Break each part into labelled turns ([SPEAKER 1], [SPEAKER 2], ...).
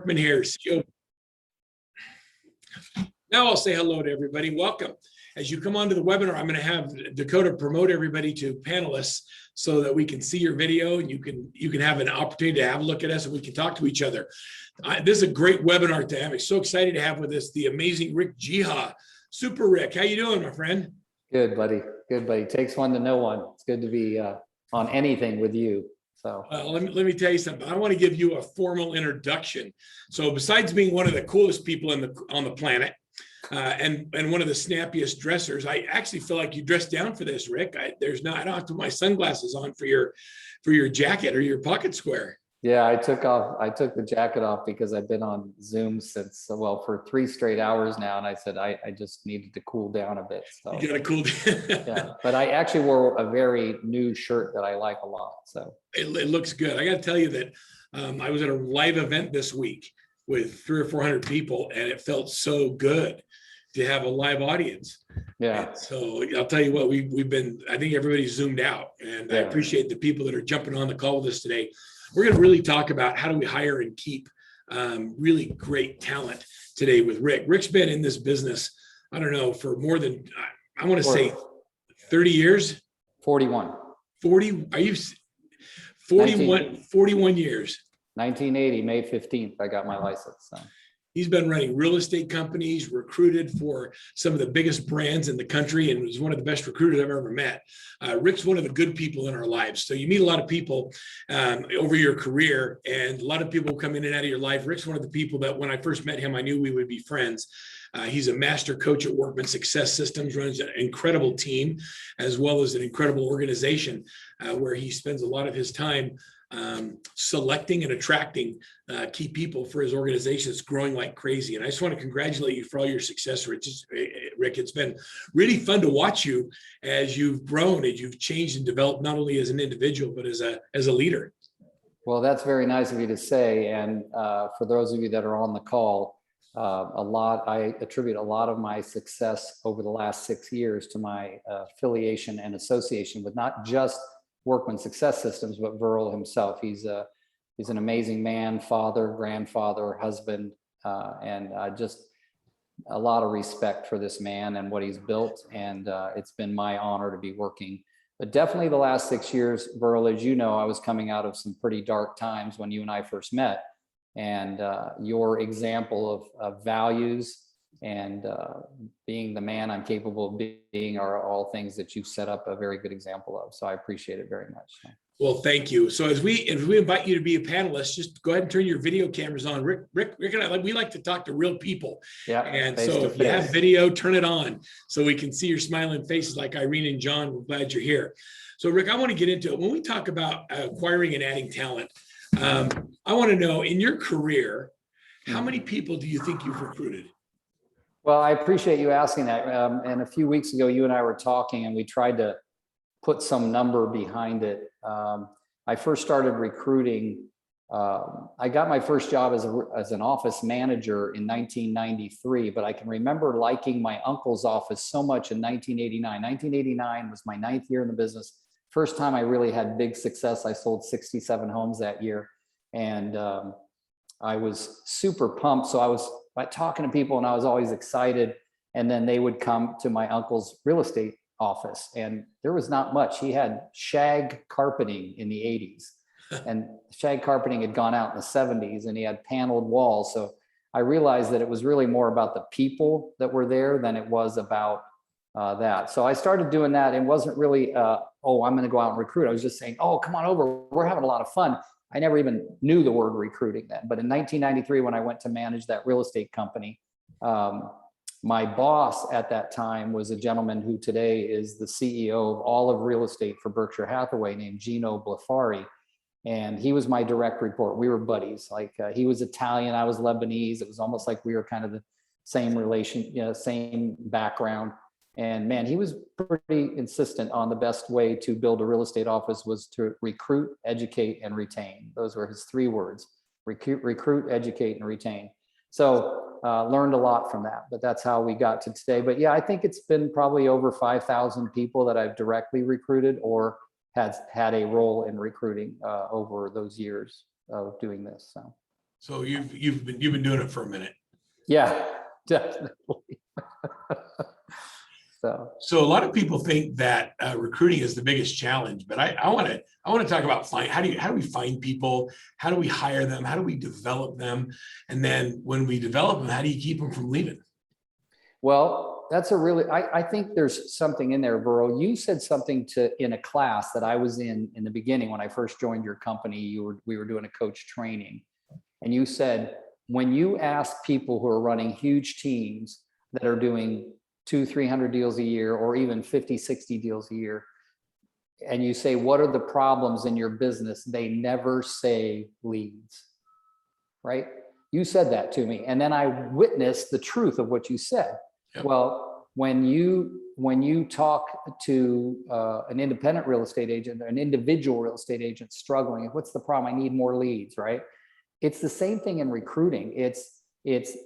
[SPEAKER 1] Here. Now I'll say hello to everybody. Welcome. As you come onto the webinar, I'm going to have Dakota promote everybody to panelists so that we can see your video and you can have an opportunity to have a look at us and we can talk to each other. This is a great webinar to have. I'm so excited to have with us the amazing Rick Geha. Super Rick, how you doing, my friend?
[SPEAKER 2] Good, buddy. Good, buddy. Takes one to know one. It's good to be on anything with you. So
[SPEAKER 1] let me tell you something. I want to give you a formal introduction. So besides being one of the coolest people on the planet and one of the snappiest dressers, I actually feel like you dressed down for this, Rick. I don't have to put my sunglasses on for your jacket or your pocket square.
[SPEAKER 2] yeah, I took the jacket off because I've been on Zoom since, well, for 3 straight hours now. And I said, I just needed to cool down a bit. So
[SPEAKER 1] you got to cool down.
[SPEAKER 2] Yeah, but I actually wore a very new shirt that I like a lot. So
[SPEAKER 1] it looks good. I got to tell you that I was at a live event this week with 300 or 400 people, and it felt so good to have a live audience.
[SPEAKER 2] Yeah.
[SPEAKER 1] And so I'll tell you what, I think everybody's zoomed out, and yeah. I appreciate the people that are jumping on the call with us today. We're going to really talk about how do we hire and keep really great talent today with Rick. Rick's been in this business, I don't know, for more than, I want to say 30 years.
[SPEAKER 2] 41.
[SPEAKER 1] 40, are you 41, 41 years.
[SPEAKER 2] 1980, May 15th, I got my license. So.
[SPEAKER 1] He's been running real estate companies, recruited for some of the biggest brands in the country, and was one of the best recruiters I've ever met. Rick's one of the good people in our lives. So you meet a lot of people over your career, and a lot of people come in and out of your life. Rick's one of the people that when I first met him, I knew we would be friends. He's a master coach at Workman Success Systems, runs an incredible team, as well as an incredible organization where he spends a lot of his time selecting and attracting key people for his organization. It's growing like crazy. And I just want to congratulate you for all your success, Rick. It's been really fun to watch you as you've grown, as you've changed and developed, not only as an individual, but as a leader.
[SPEAKER 2] Well, that's very nice of you to say. And for those of you that are on the call, I attribute a lot of my success over the last 6 years to my affiliation and association with not just Workman Success Systems, but Verl himself. He's an amazing man, father, grandfather, husband, and just a lot of respect for this man and what he's built. And it's been my honor to be working. But definitely the last 6 years, Verl, as you know, I was coming out of some pretty dark times when you and I first met. And your example of values and being the man I'm capable of being are all things that you've set up a very good example of. So I appreciate it very much.
[SPEAKER 1] Well, thank you. So as we invite you to be a panelist, just go ahead and turn your video cameras on. Rick and I, we like to talk to real people.
[SPEAKER 2] Yeah.
[SPEAKER 1] And so if you have video, turn it on so we can see your smiling faces like Irene and John. We're glad you're here. So Rick, I want to get into it. When we talk about acquiring and adding talent, I want to know, in your career, how many people do you think you've recruited?
[SPEAKER 2] Well, I appreciate you asking that. And a few weeks ago, you and I were talking and we tried to put some number behind it. I first started recruiting. I got my first job as an office manager in 1993, but I can remember liking my uncle's office so much in 1989. 1989 was my 9th year in the business. First time I really had big success. I sold 67 homes that year. And I was super pumped. So I was talking to people and I was always excited. And then they would come to my uncle's real estate office and there was not much. He had shag carpeting in the 80s and shag carpeting had gone out in the 70s and he had paneled walls. So I realized that it was really more about the people that were there than it was about that. So I started doing that. It wasn't really, oh, I'm going to go out and recruit. I was just saying, oh, come on over. We're having a lot of fun. I never even knew the word recruiting then. But in 1993, when I went to manage that real estate company, my boss at that time was a gentleman who today is the CEO of all of real estate for Berkshire Hathaway named Gino Blafari. And he was my direct report. We were buddies. Like he was Italian, I was Lebanese. It was almost like we were kind of the same relation, same background. And man, he was pretty insistent on the best way to build a real estate office was to recruit, educate, and retain. Those were his 3 words: recruit, educate, and retain. So learned a lot from that, but that's how we got to today. But yeah, I think it's been probably over 5,000 people that I've directly recruited or had a role in recruiting over those years of doing this.
[SPEAKER 1] So you've been doing it for a minute.
[SPEAKER 2] Yeah, definitely.
[SPEAKER 1] So a lot of people think that recruiting is the biggest challenge, but I want to talk about how do we find people? How do we hire them? How do we develop them? And then when we develop them, how do you keep them from leaving?
[SPEAKER 2] Well, that's I think there's something in there, Burrow. You said something in a class that I was in the beginning when I first joined your company. We were doing a coach training, and you said, when you ask people who are running huge teams that are doing 200-300 deals a year, or even 50-60 deals a year, and you say, what are the problems in your business? They never say leads, right? You said that to me. And then I witnessed the truth of what you said. Yep. Well, when you talk to an independent real estate agent, or an individual real estate agent struggling, what's the problem? I need more leads, right? It's the same thing in recruiting.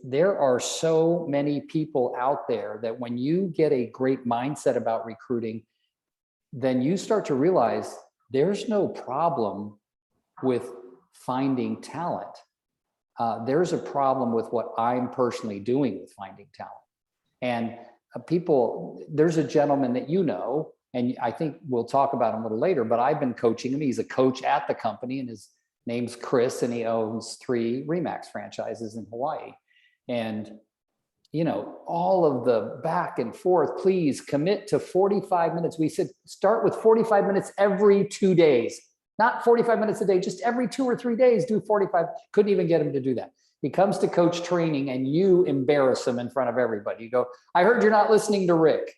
[SPEAKER 2] There are so many people out there that when you get a great mindset about recruiting, then you start to realize there's no problem with finding talent. There's a problem with what I'm personally doing with finding talent. And there's a gentleman that you know, and I think we'll talk about him a little later, but I've been coaching him. He's a coach at the company, and his name's Chris, and he owns 3 RE/MAX franchises in Hawaii. And, all of the back and forth, please commit to 45 minutes. We said, start with 45 minutes every 2 days, not 45 minutes a day, just every 2 or 3 days, do 45. Couldn't even get him to do that. He comes to coach training and you embarrass him in front of everybody. You go, I heard you're not listening to Rick,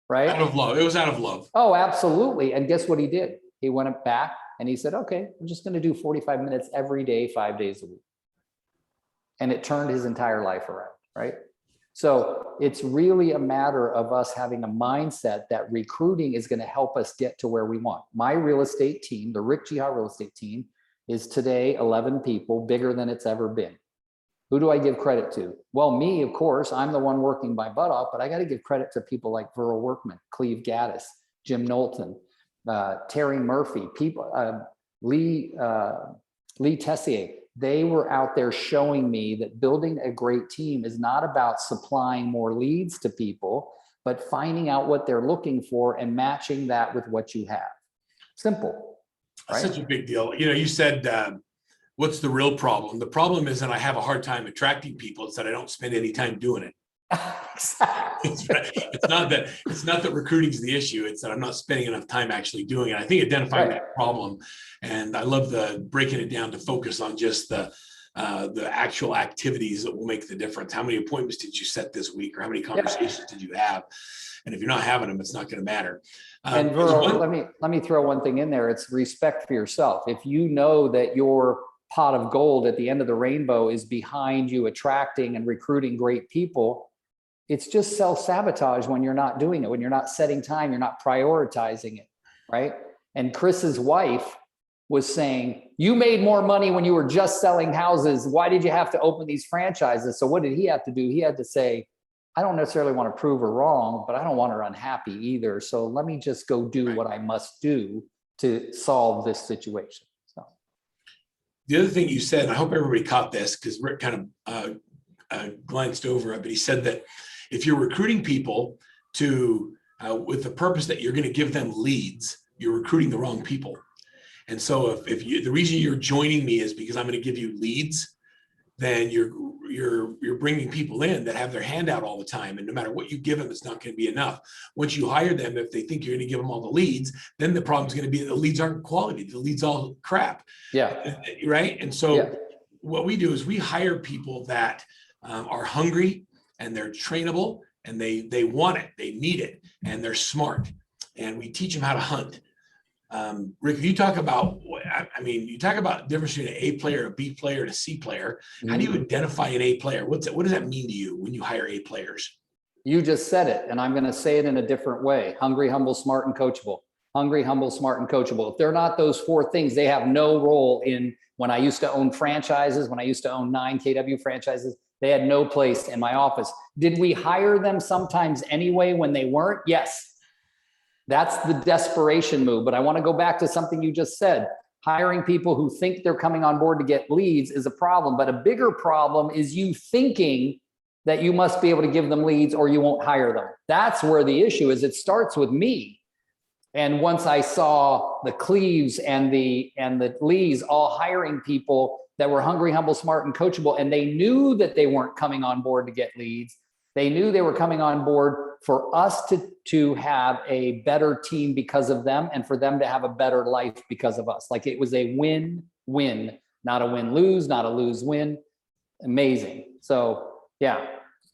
[SPEAKER 2] right?
[SPEAKER 1] Out of love. It was out of love.
[SPEAKER 2] Oh, absolutely. And guess what he did? He went back and he said, okay, I'm just going to do 45 minutes every day, 5 days a week. And it turned his entire life around, right? So it's really a matter of us having a mindset that recruiting is going to help us get to where we want. My real estate team, the Rick Geha real estate team, is today 11 people, bigger than it's ever been. Who do I give credit to? Well, me, of course, I'm the one working my butt off, but I got to give credit to people like Verl Workman, Cleve Gaddis, Jim Knowlton, Terry Murphy, Lee Tessier. They were out there showing me that building a great team is not about supplying more leads to people, but finding out what they're looking for and matching that with what you have. Simple. Right?
[SPEAKER 1] That's such a big deal. You said, what's the real problem? The problem is that I have a hard time attracting people. It's that I don't spend any time doing it. It's not that recruiting is the issue. It's that I'm not spending enough time actually doing it. I think identifying that problem, and I love the breaking it down to focus on just the actual activities that will make the difference. How many appointments did you set this week, or how many conversations did you have? And if you're not having them, it's not going to matter.
[SPEAKER 2] And Verl, let me throw one thing in there. It's respect for yourself. If you know that your pot of gold at the end of the rainbow is behind you attracting and recruiting great people, it's just self-sabotage when you're not doing it, when you're not setting time, you're not prioritizing it, right? And Chris's wife was saying, you made more money when you were just selling houses. Why did you have to open these franchises? So what did he have to do? He had to say, I don't necessarily want to prove her wrong, but I don't want her unhappy either. So let me just go do what I must do to solve this situation. So
[SPEAKER 1] the other thing you said, and I hope everybody caught this because Rick kind of glanced over it, but he said that if you're recruiting people with the purpose that you're going to give them leads, you're recruiting the wrong people. And so if the reason you're joining me is because I'm going to give you leads, then you're bringing people in that have their hand out all the time, and no matter what you give them, it's not going to be enough. Once you hire them, if they think you're going to give them all the leads, then the problem is going to be the leads aren't quality. The leads all crap. Yeah. Right. And so what we do is we hire people that are hungry, and they're trainable, and they want it, they need it, and they're smart, and we teach them how to hunt. Rick, you talk about, you talk about the difference between an A player, a B player, and a C player. How do you identify an A player? What does that mean to you when you hire A players?
[SPEAKER 2] You just said it, and I'm going to say it in a different way. Hungry, humble, smart, and coachable. Hungry, humble, smart, and coachable. If they're not those 4 things, they have no role in. When I used to own franchises, when I used to own 9 KW franchises, they had no place in my office. Did we hire them sometimes anyway when they weren't? Yes. That's the desperation move. But I want to go back to something you just said. hiring people who think they're coming on board to get leads is a problem, but a bigger problem is you thinking that you must be able to give them leads or you won't hire them. That's where the issue is. It starts with me. And once I saw the Cleaves and the Lees all hiring people that were hungry, humble, smart, and coachable, and they knew that they weren't coming on board to get leads. They knew they were coming on board for us to have a better team because of them and for them to have a better life because of us. Like it was a win-win, not a win-lose, not a lose-win. Amazing. So yeah,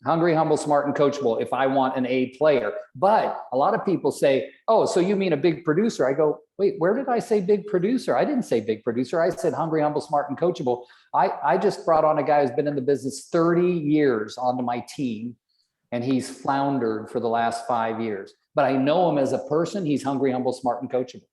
[SPEAKER 2] hungry, humble, smart, and coachable if I want an A player. But a lot of people say, oh, so you mean a big producer? I go, wait, where did I say big producer? I didn't say big producer. I said hungry, humble, smart, and coachable. I just brought on a guy who's been in the business 30 years onto my team, and he's floundered for the last 5 years. But I know him as a person. He's hungry, humble, smart, and coachable.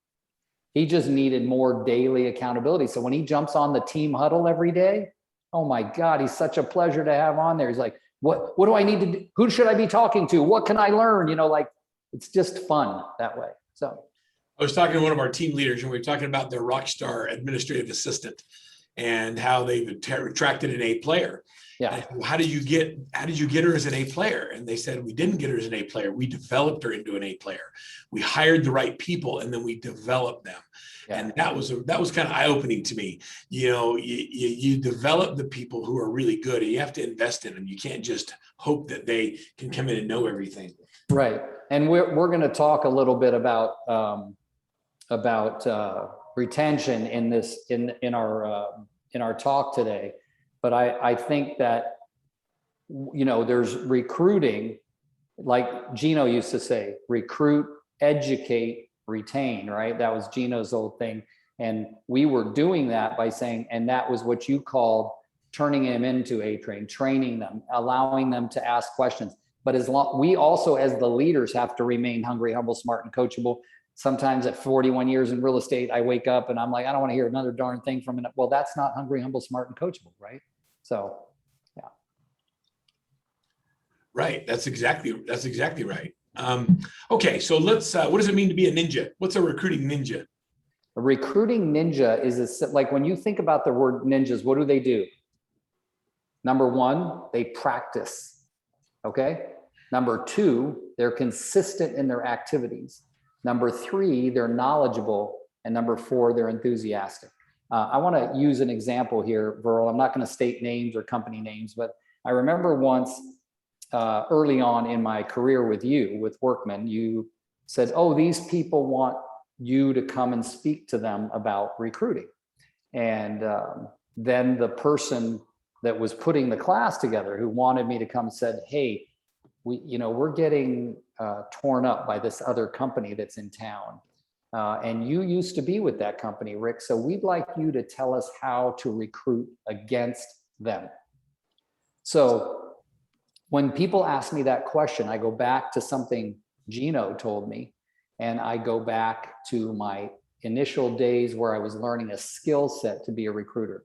[SPEAKER 2] He just needed more daily accountability. So when he jumps on the team huddle every day, oh my God, he's such a pleasure to have on there. He's like, what do I need to do? Who should I be talking to? What can I learn? You know, like it's just fun that way. So
[SPEAKER 1] I was talking to one of our team leaders and we were talking about their rock star administrative assistant and how they've attracted an A player.
[SPEAKER 2] yeah,
[SPEAKER 1] How did you get her as an A player? And they said, we didn't get her as an A player. We developed her into an A player. We hired the right people and then we developed them. Yeah. And that was kind of eye-opening to me. You know, you develop the people who are really good and you have to invest in them. You can't just hope that they can come in and know everything.
[SPEAKER 2] Right. And we're going to talk a little bit about retention in our talk today. But I think that, you know, there's recruiting, like Gino used to say, recruit, educate, retain, right? That was Gino's old thing. And we were doing that by saying, and that was what you called turning him into A train, training them, allowing them to ask questions. But we also, as the leaders, have to remain hungry, humble, smart, and coachable. Sometimes at 41 years in real estate, I wake up and I'm like, I don't want to hear another darn thing from it. Well, that's not hungry, humble, smart, and coachable, right? So, yeah.
[SPEAKER 1] Right. That's exactly right. Okay. So let's, what does it mean to be a ninja? What's a recruiting ninja?
[SPEAKER 2] A recruiting ninja is like when you think about the word ninjas, what do? Number one, they practice. Okay. Number two, they're consistent in their activities. Number three, they're knowledgeable. And number four, they're enthusiastic. I want to use an example here, Verl. I'm not going to state names or company names, but I remember once early on in my career with Workman, you said, oh, these people want you to come and speak to them about recruiting. And then the person that was putting the class together who wanted me to come said, hey, we're getting torn up by this other company that's in town. And you used to be with that company, Rick. So we'd like you to tell us how to recruit against them. So when people ask me that question, I go back to something Gino told me, and I go back to my initial days where I was learning a skill set to be a recruiter.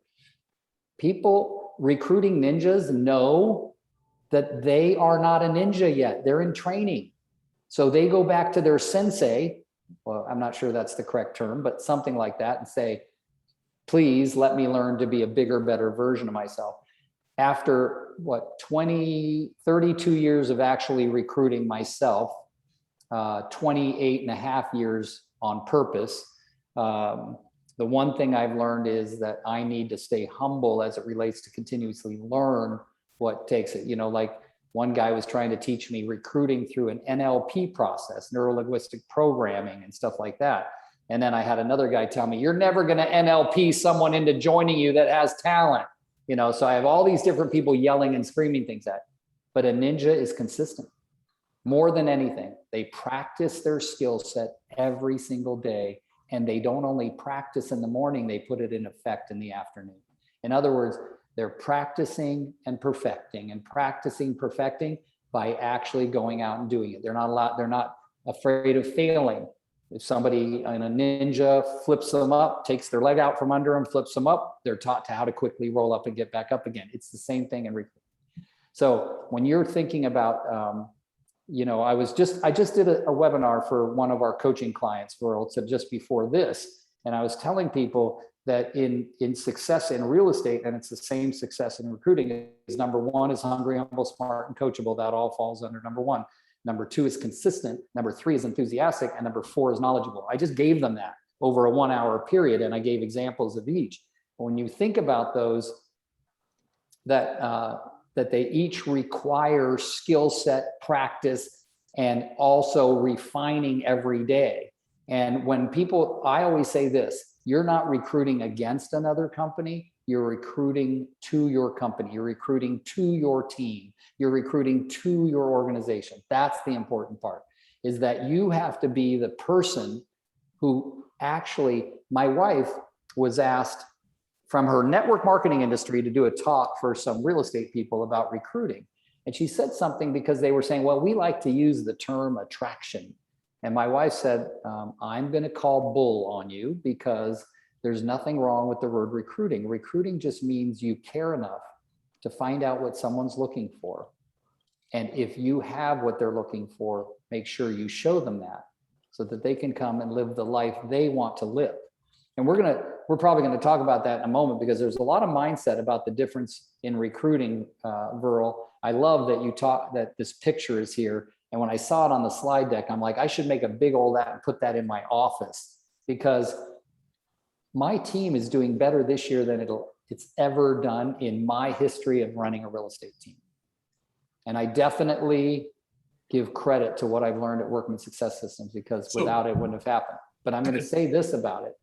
[SPEAKER 2] People, recruiting ninjas, know that they are not a ninja yet. They're in training. So they go back to their sensei. Well, I'm not sure that's the correct term, but something like that, and say, please let me learn to be a bigger, better version of myself. After 32 years of actually recruiting myself, 28 and a half years on purpose, the one thing I've learned is that I need to stay humble as it relates to continuously learn what takes it. Like one guy was trying to teach me recruiting through an NLP process, neuro-linguistic programming and stuff like that. And then I had another guy tell me, you're never going to NLP someone into joining you that has talent. So I have all these different people yelling and screaming things at, but a ninja is consistent. More than anything, they practice their skill set every single day. And they don't only practice in the morning, they put it in effect in the afternoon. In other words, they're practicing and perfecting by actually going out and doing it. They're not afraid of failing. If somebody in a ninja flips them up, takes their leg out from under them, flips them up, they're taught how to quickly roll up and get back up again. It's the same thing in recruiting. So when you're thinking about, I just did a webinar for one of our coaching clients, World, so just before this, And I was telling people that in success in real estate, and it's the same success in recruiting, is number one is hungry, humble, smart, and coachable. That all falls under number one. Number two is consistent. Number three is enthusiastic. And number four is knowledgeable. I just gave them that over a 1 hour period, and I gave examples of each. When you think about those, that they each require skill set, practice, and also refining every day. And when people, I always say this, you're not recruiting against another company, you're recruiting to your company, you're recruiting to your team, you're recruiting to your organization. That's the important part, is that you have to be the person who actually, my wife was asked from her network marketing industry to do a talk for some real estate people about recruiting. And she said something because they were saying, well, we like to use the term attraction. And my wife said, I'm going to call bull on you, because there's nothing wrong with the word recruiting. Recruiting just means you care enough to find out what someone's looking for. And if you have what they're looking for, make sure you show them that so that they can come and live the life they want to live. And we're probably going to talk about that in a moment, because there's a lot of mindset about the difference in recruiting, Verl. I love that that this picture is here. And when I saw it on the slide deck, I'm like, I should make a big old that and put that in my office, because my team is doing better this year than it's ever done in my history of running a real estate team. And I definitely give credit to what I've learned at Workman Success Systems, because without it wouldn't have happened. But I'm going to say this about it,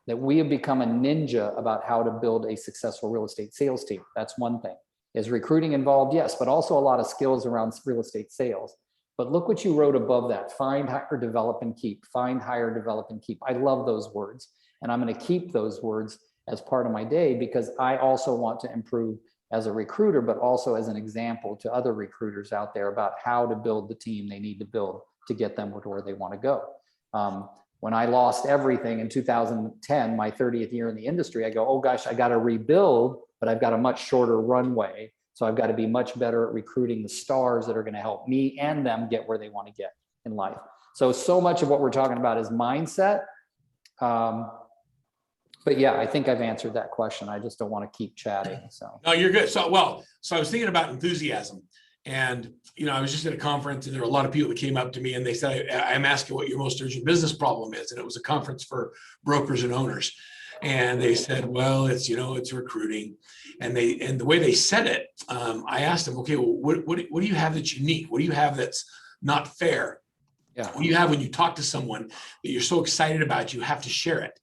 [SPEAKER 2] that we have become a ninja about how to build a successful real estate sales team. That's one thing. Is recruiting involved? Yes, but also a lot of skills around real estate sales. But look what you wrote above that: find, hire, develop, and keep. Find, hire, develop, and keep. I love those words. And I'm going to keep those words as part of my day, because I also want to improve as a recruiter, but also as an example to other recruiters out there about how to build the team they need to build to get them to where they want to go. When I lost everything in 2010, my 30th year in the industry, I go, oh gosh, I got to rebuild, but I've got a much shorter runway. So I've got to be much better at recruiting the stars that are going to help me and them get where they want to get in life. So much of what we're talking about is mindset. But yeah, I think I've answered that question. I just don't want to keep chatting. So
[SPEAKER 1] no, you're good. So I was thinking about enthusiasm, and I was just at a conference, and there were a lot of people that came up to me, and they said, I'm asking what your most urgent business problem is. And it was a conference for brokers and owners. And they said, well, it's recruiting. And the way they said it, I asked them, okay, well, what do you have that's unique? What do you have that's not fair?
[SPEAKER 2] yeah.
[SPEAKER 1] What do you have when you talk to someone that you're so excited about, you have to share it?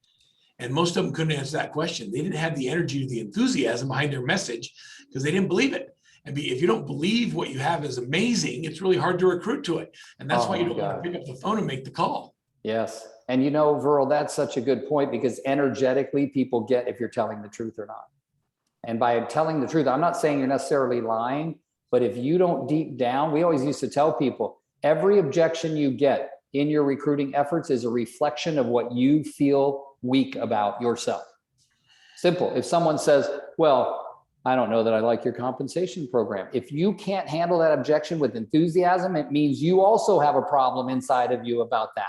[SPEAKER 1] And most of them couldn't answer that question. They didn't have the energy or the enthusiasm behind their message, because they didn't believe it. And if you don't believe what you have is amazing, it's really hard to recruit to it. And that's why you don't want to pick up the phone and make the call.
[SPEAKER 2] Yes. And Verl, that's such a good point, because energetically people get if you're telling the truth or not. And by telling the truth, I'm not saying you're necessarily lying, but if you don't deep down, we always used to tell people, every objection you get in your recruiting efforts is a reflection of what you feel weak about yourself. Simple. If someone says, well, I don't know that I like your compensation program. If you can't handle that objection with enthusiasm, it means you also have a problem inside of you about that.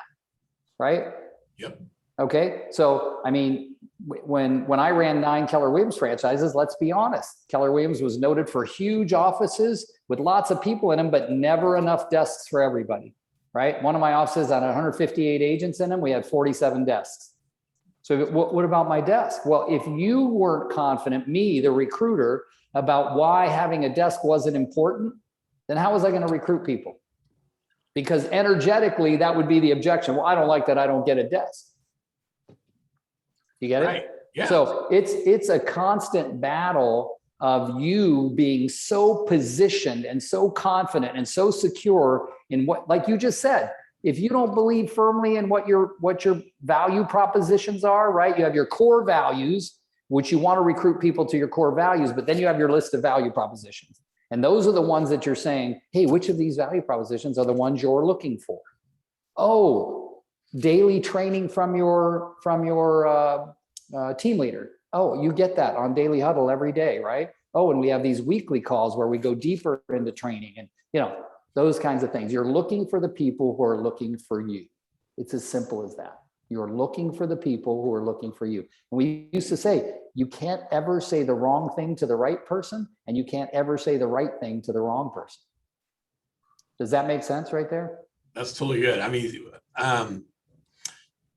[SPEAKER 2] Right?
[SPEAKER 1] Yep.
[SPEAKER 2] Okay. So, I mean, when I ran 9 Keller Williams franchises, let's be honest, Keller Williams was noted for huge offices with lots of people in them, but never enough desks for everybody. Right? One of my offices had 158 agents in them. We had 47 desks. So what about my desk? Well, if you weren't confident, me, the recruiter, about why having a desk wasn't important, then how was I going to recruit people? Because energetically, that would be the objection. Well, I don't like that I don't get a desk. You get it?
[SPEAKER 1] Right. Yeah.
[SPEAKER 2] So it's a constant battle of you being so positioned and so confident and so secure in what, like you just said, if you don't believe firmly in what your value propositions are, right? You have your core values, which you want to recruit people to your core values, but then you have your list of value propositions. And those are the ones that you're saying, hey, which of these value propositions are the ones you're looking for? Oh, daily training from your team leader. Oh, you get that on Daily Huddle every day, right? Oh, and we have these weekly calls where we go deeper into training and, those kinds of things. You're looking for the people who are looking for you. It's as simple as that. You're looking for the people who are looking for you. And we used to say, you can't ever say the wrong thing to the right person, and you can't ever say the right thing to the wrong person. Does that make sense right there?
[SPEAKER 1] That's totally good. I mean,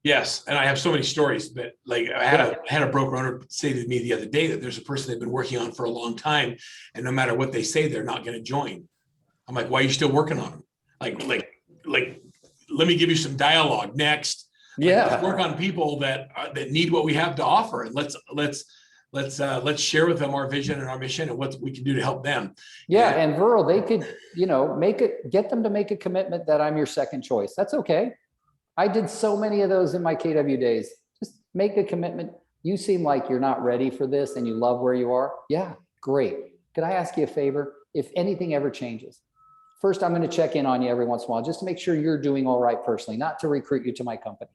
[SPEAKER 1] yes, and I have so many stories, but like I had a broker owner say to me the other day that there's a person they've been working on for a long time, and no matter what they say, they're not going to join. I'm like, why are you still working on them? Like, let me give you some dialogue next. Let's work on people that need what we have to offer, and let's share with them our vision and our mission and what we can do to help them.
[SPEAKER 2] Yeah, and Viral, they could, get them to make a commitment that I'm your second choice. That's okay. I did so many of those in my KW days. Just make a commitment. You seem like you're not ready for this and you love where you are. Yeah, great. Could I ask you a favor? If anything ever changes, first, I'm going to check in on you every once in a while, just to make sure you're doing all right personally, not to recruit you to my company.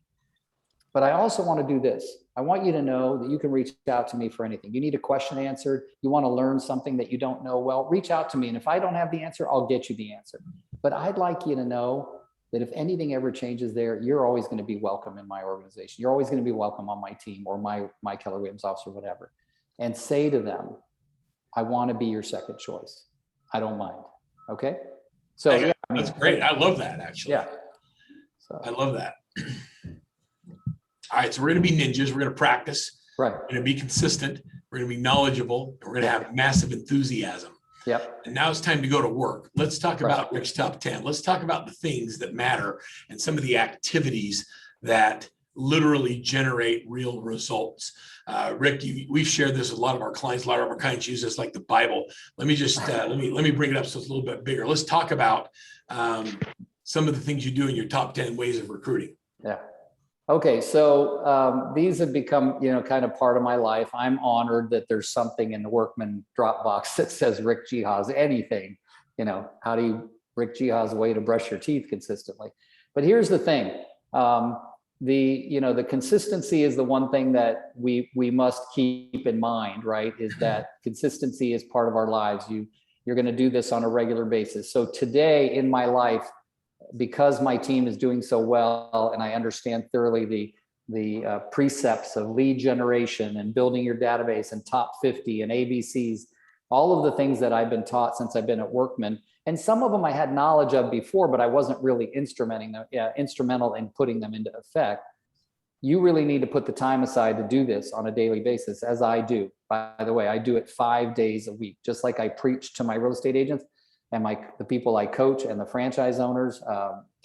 [SPEAKER 2] But I also want to do this. I want you to know that you can reach out to me for anything. You need a question answered. You want to learn something that you don't know well, reach out to me. And if I don't have the answer, I'll get you the answer. But I'd like you to know that if anything ever changes there, you're always going to be welcome in my organization. You're always going to be welcome on my team or my Keller Williams office or whatever. And say to them, I want to be your second choice. I don't mind. Okay. So yeah,
[SPEAKER 1] that's great. I love that, actually.
[SPEAKER 2] Yeah. So
[SPEAKER 1] I love that. All right, so we're going to be ninjas. We're going to practice.
[SPEAKER 2] Right.
[SPEAKER 1] We're going to be consistent. We're going to be knowledgeable. And we're going to have massive enthusiasm.
[SPEAKER 2] Yep.
[SPEAKER 1] And now it's time to go to work. Let's talk about Rick's top 10. Let's talk about the things that matter and some of the activities that literally generate real results. Rick, we've shared this with a lot of our clients. A lot of our clients use this like the Bible. Let me just let me bring it up so it's a little bit bigger. Let's talk about some of the things you do in your top 10 ways of recruiting.
[SPEAKER 2] Yeah. Okay, so these have become, kind of part of my life. I'm honored that there's something in the Workman Dropbox that says Rick Geha's anything. How do you Rick Geha's way to brush your teeth consistently? But here's the thing: the consistency is the one thing that we must keep in mind, right? Is that consistency is part of our lives. You're going to do this on a regular basis. So today in my life, because my team is doing so well and I understand thoroughly the precepts of lead generation and building your database and top 50 and ABCs, all of the things that I've been taught since I've been at Workman, and some of them I had knowledge of before, but I wasn't really instrumental in putting them into effect. You really need to put the time aside to do this on a daily basis, as I do. By the way, I do it 5 days a week, just like I preach to my real estate agents and the people I coach and the franchise owners.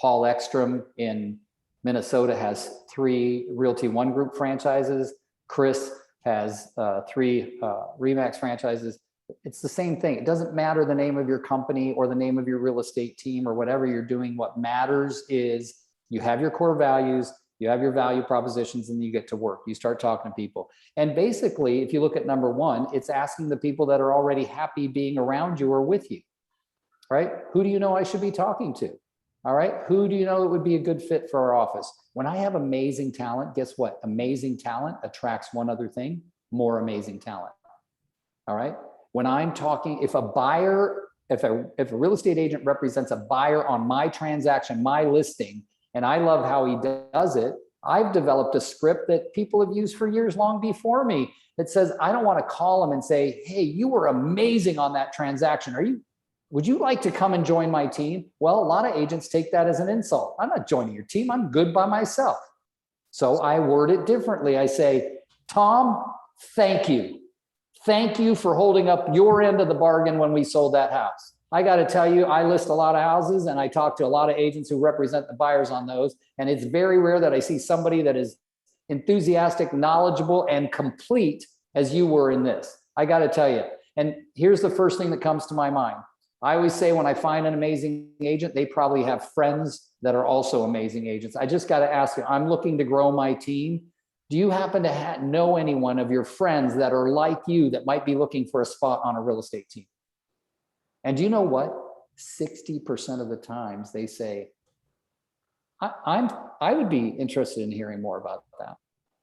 [SPEAKER 2] Paul Ekstrom in Minnesota has 3 Realty One Group franchises. Chris has 3 Remax franchises. It's the same thing. It doesn't matter the name of your company or the name of your real estate team or whatever you're doing. What matters is you have your core values, you have your value propositions, and you get to work. You start talking to people. And basically, if you look at number 1, it's asking the people that are already happy being around you or with you. Right? Who do you know I should be talking to? All right. Who do you know that would be a good fit for our office? When I have amazing talent, guess what? Amazing talent attracts one other thing: more amazing talent. All right. When I'm talking, if a real estate agent represents a buyer on my transaction, my listing, and I love how he does it, I've developed a script that people have used for years long before me that says, I don't want to call them and say, hey, you were amazing on that transaction. Would you like to come and join my team? Well, a lot of agents take that as an insult. I'm not joining your team. I'm good by myself. So I word it differently. I say, Tom, thank you. Thank you for holding up your end of the bargain when we sold that house. I got to tell you, I list a lot of houses and I talk to a lot of agents who represent the buyers on those. And it's very rare that I see somebody that is enthusiastic, knowledgeable, and complete as you were in this. I got to tell you. And here's the first thing that comes to my mind. I always say when I find an amazing agent, they probably have friends that are also amazing agents. I just got to ask you, I'm looking to grow my team. Do you happen to know anyone of your friends that are like you that might be looking for a spot on a real estate team? And do you know what? 60% of the times they say, I would be interested in hearing more about that.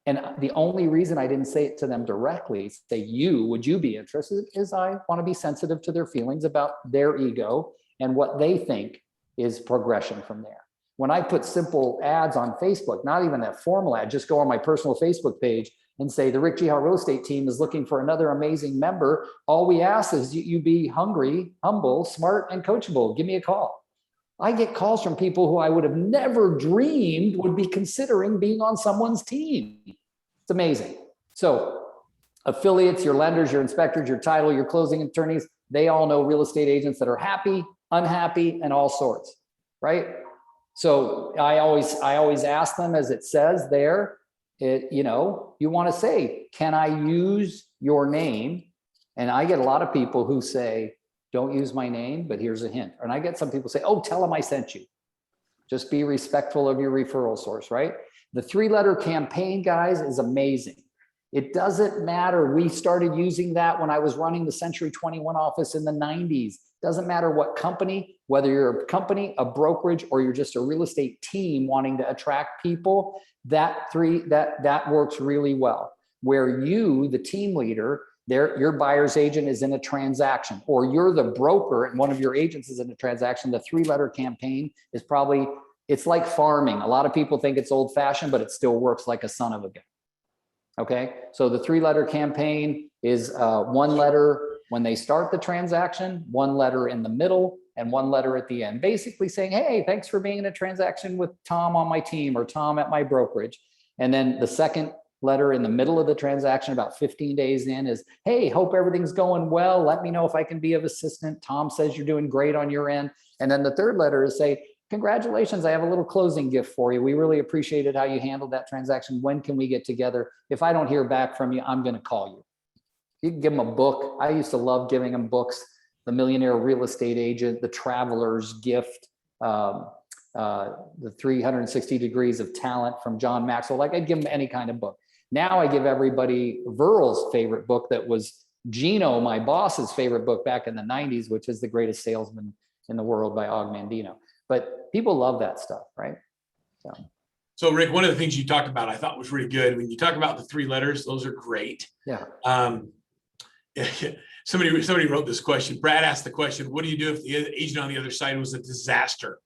[SPEAKER 2] And the only reason I didn't say it to them directly, say, would you be interested, is I want to be sensitive to their feelings about their ego and what they think is progression from there. When I put simple ads on Facebook, not even that formal ad, just go on my personal Facebook page and say, the Rick Geha real estate team is looking for another amazing member. All we ask is you be hungry, humble, smart, and coachable. Give me a call. I get calls from people who I would have never dreamed would be considering being on someone's team. It's amazing. So affiliates, your lenders, your inspectors, your title, your closing attorneys, they all know real estate agents that are happy, unhappy, and all sorts, right? So I always ask them, as it says there, you want to say, can I use your name? And I get a lot of people who say, don't use my name, but here's a hint. And I get some people say, oh, tell them I sent you. Just be respectful of your referral source, right? The 3-letter campaign, guys, is amazing. It doesn't matter. We started using that when I was running the Century 21 office in the 90s. Doesn't matter what company, whether you're a company, a brokerage, or you're just a real estate team wanting to attract people, that works really well. Where you, the team leader, your buyer's agent is in a transaction, or you're the broker and one of your agents is in a transaction, the 3-letter campaign is probably, it's like farming. A lot of people think it's old fashioned, but it still works like a son of a gun. Okay, so the 3-letter campaign is 1 letter when they start the transaction, 1 letter in the middle, and 1 letter at the end, basically saying, hey, thanks for being in a transaction with Tom on my team or Tom at my brokerage. And then the second letter in the middle of the transaction, about 15 days in, is, hey, hope everything's going well. Let me know if I can be of assistance. Tom says you're doing great on your end. And then the third letter is say, congratulations, I have a little closing gift for you. We really appreciated how you handled that transaction. When can we get together? If I don't hear back from you, I'm going to call you. You can give them a book. I used to love giving them books. The Millionaire Real Estate Agent, The Traveler's Gift, the 360 Degrees of Talent from John Maxwell. Like, I'd give them any kind of book. Now I give everybody Verl's favorite book that was Gino, my boss's favorite book back in the 90s, which is The Greatest Salesman in the World by Og Mandino. But people love that stuff, right?
[SPEAKER 1] So Rick, one of the things you talked about, I thought was really good. When you talk about the 3 letters, those are great.
[SPEAKER 2] Yeah.
[SPEAKER 1] Somebody wrote this question. Brad asked the question, what do you do if the agent on the other side was a disaster?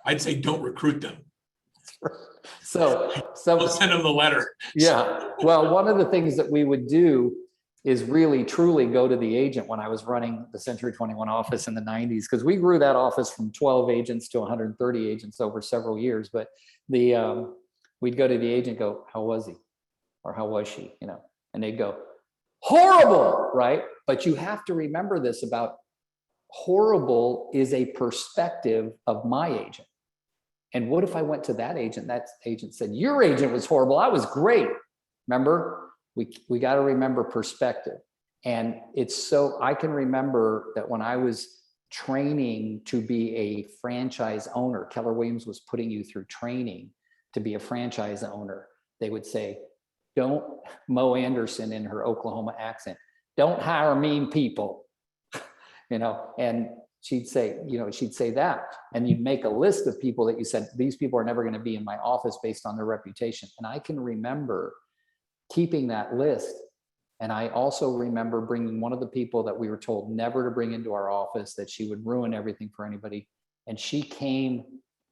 [SPEAKER 1] I'd say don't recruit them.
[SPEAKER 2] So
[SPEAKER 1] I'll send them the letter.
[SPEAKER 2] Yeah. Well, one of the things that we would do is really truly go to the agent when I was running the Century 21 office in the 90s, because we grew that office from 12 agents to 130 agents over several years. But we'd go to the agent, go, how was he? Or how was she? And they'd go, horrible, right? But you have to remember this about horrible is a perspective of my agent. And what if I went to that agent said, your agent was horrible, I was great. Remember, we got to remember perspective. And I can remember that when I was training to be a franchise owner, Keller Williams was putting you through training to be a franchise owner. They would say, don't, Mo Anderson in her Oklahoma accent, don't hire mean people, and she'd say that, and you'd make a list of people that you said, these people are never going to be in my office based on their reputation. And I can remember keeping that list. And I also remember bringing one of the people that we were told never to bring into our office, that she would ruin everything for anybody. And she came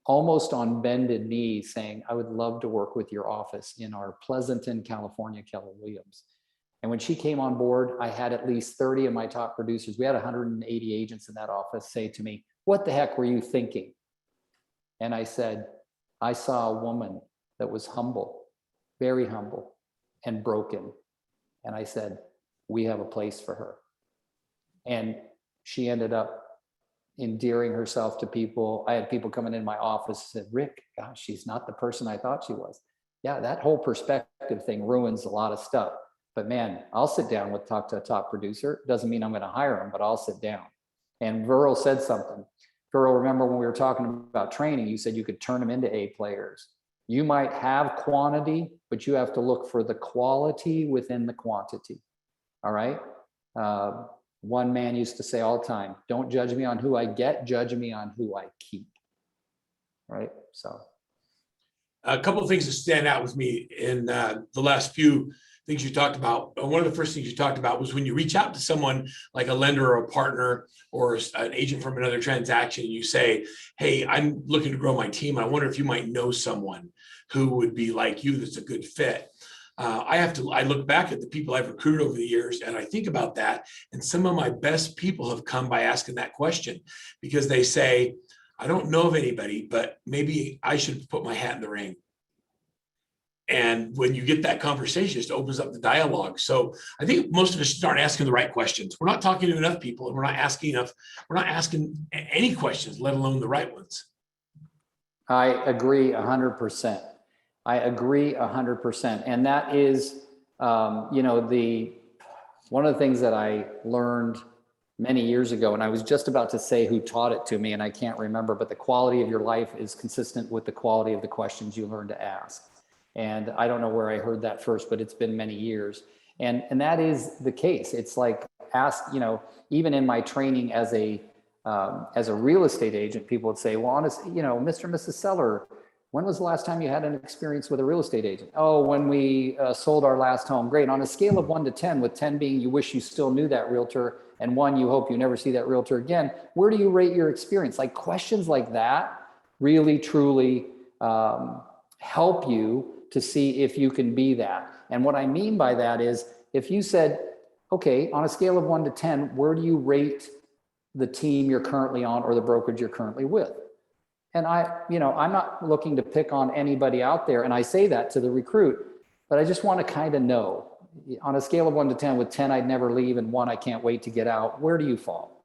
[SPEAKER 2] almost on bended knee saying, I would love to work with your office in our Pleasanton, California, Keller Williams. And when she came on board, I had at least 30 of my top producers. We had 180 agents in that office say to me, what the heck were you thinking? And I said, I saw a woman that was humble, very humble and broken. And I said, we have a place for her. And she ended up endearing herself to people. I had people coming in my office and said, Rick, gosh, she's not the person I thought she was. Yeah, that whole perspective thing ruins a lot of stuff. But man, I'll sit down talk to a top producer. Doesn't mean I'm going to hire him, but I'll sit down. And Verl said something. Verl, remember when we were talking about training, you said you could turn them into A players. You might have quantity, but you have to look for the quality within the quantity. All right. One man used to say all the time, don't judge me on who I get, judge me on who I keep. Right. So
[SPEAKER 1] a couple of things that stand out with me in the last few things you talked about, one of the first things you talked about was when you reach out to someone like a lender or a partner or an agent from another transaction, you say, hey, I'm looking to grow my team. I wonder if you might know someone who would be like you that's a good fit. I look back at the people I've recruited over the years and I think about that. And some of my best people have come by asking that question because they say, I don't know of anybody, but maybe I should put my hat in the ring. And when you get that conversation, it just opens up the dialogue. So I think most of us just aren't asking the right questions. We're not talking to enough people and we're not asking any questions, let alone the right ones.
[SPEAKER 2] I agree 100%. I agree 100%. And that is, one of the things that I learned many years ago, and I was just about to say who taught it to me, and I can't remember, but the quality of your life is consistent with the quality of the questions you learn to ask. And I don't know where I heard that first, but it's been many years. And that is the case. It's like even in my training as a real estate agent, people would say, well, honestly, Mr. and Mrs. Seller, when was the last time you had an experience with a real estate agent? Oh, when we sold our last home. Great. On a scale of 1 to 10, with 10 being you wish you still knew that realtor and 1, you hope you never see that realtor again, where do you rate your experience? Like questions like that really, truly help you to see if you can be that. And what I mean by that is if you said, okay, on a scale of 1 to 10, where do you rate the team you're currently on or the brokerage you're currently with? And I'm not looking to pick on anybody out there. And I say that to the recruit, but I just want to kind of know on a scale of 1 to 10, with 10, I'd never leave and 1, I can't wait to get out. Where do you fall?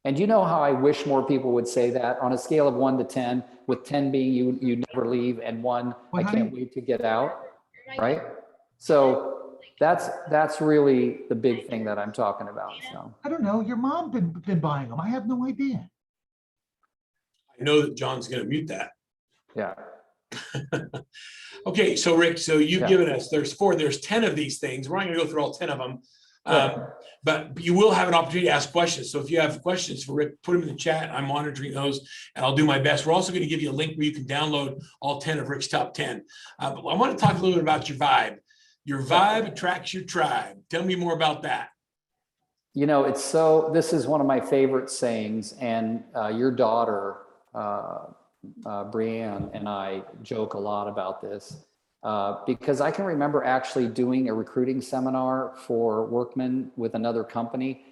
[SPEAKER 2] And you know how I wish more people would say that on a scale of 1 to 10, with 10 being you never leave and 1, I can't wait to get out. Right. So that's really the big thing that I'm talking about. So
[SPEAKER 3] I don't know. Your mom been buying them. I have no idea.
[SPEAKER 1] I know that John's going to mute that.
[SPEAKER 2] Yeah.
[SPEAKER 1] Okay, so Rick, so you've given us, there's 10 of these things. We're not going to go through all 10 of them, but you will have an opportunity to ask questions. So if you have questions for Rick, put them in the chat. I'm monitoring those and I'll do my best. We're also going to give you a link where you can download all 10 of Rick's top 10. But I want to talk a little bit about your vibe. Your vibe attracts your tribe. Tell me more about that.
[SPEAKER 2] This is one of my favorite sayings, and your daughter, Brianne, and I joke a lot about this because I can remember actually doing a recruiting seminar for workmen with another company.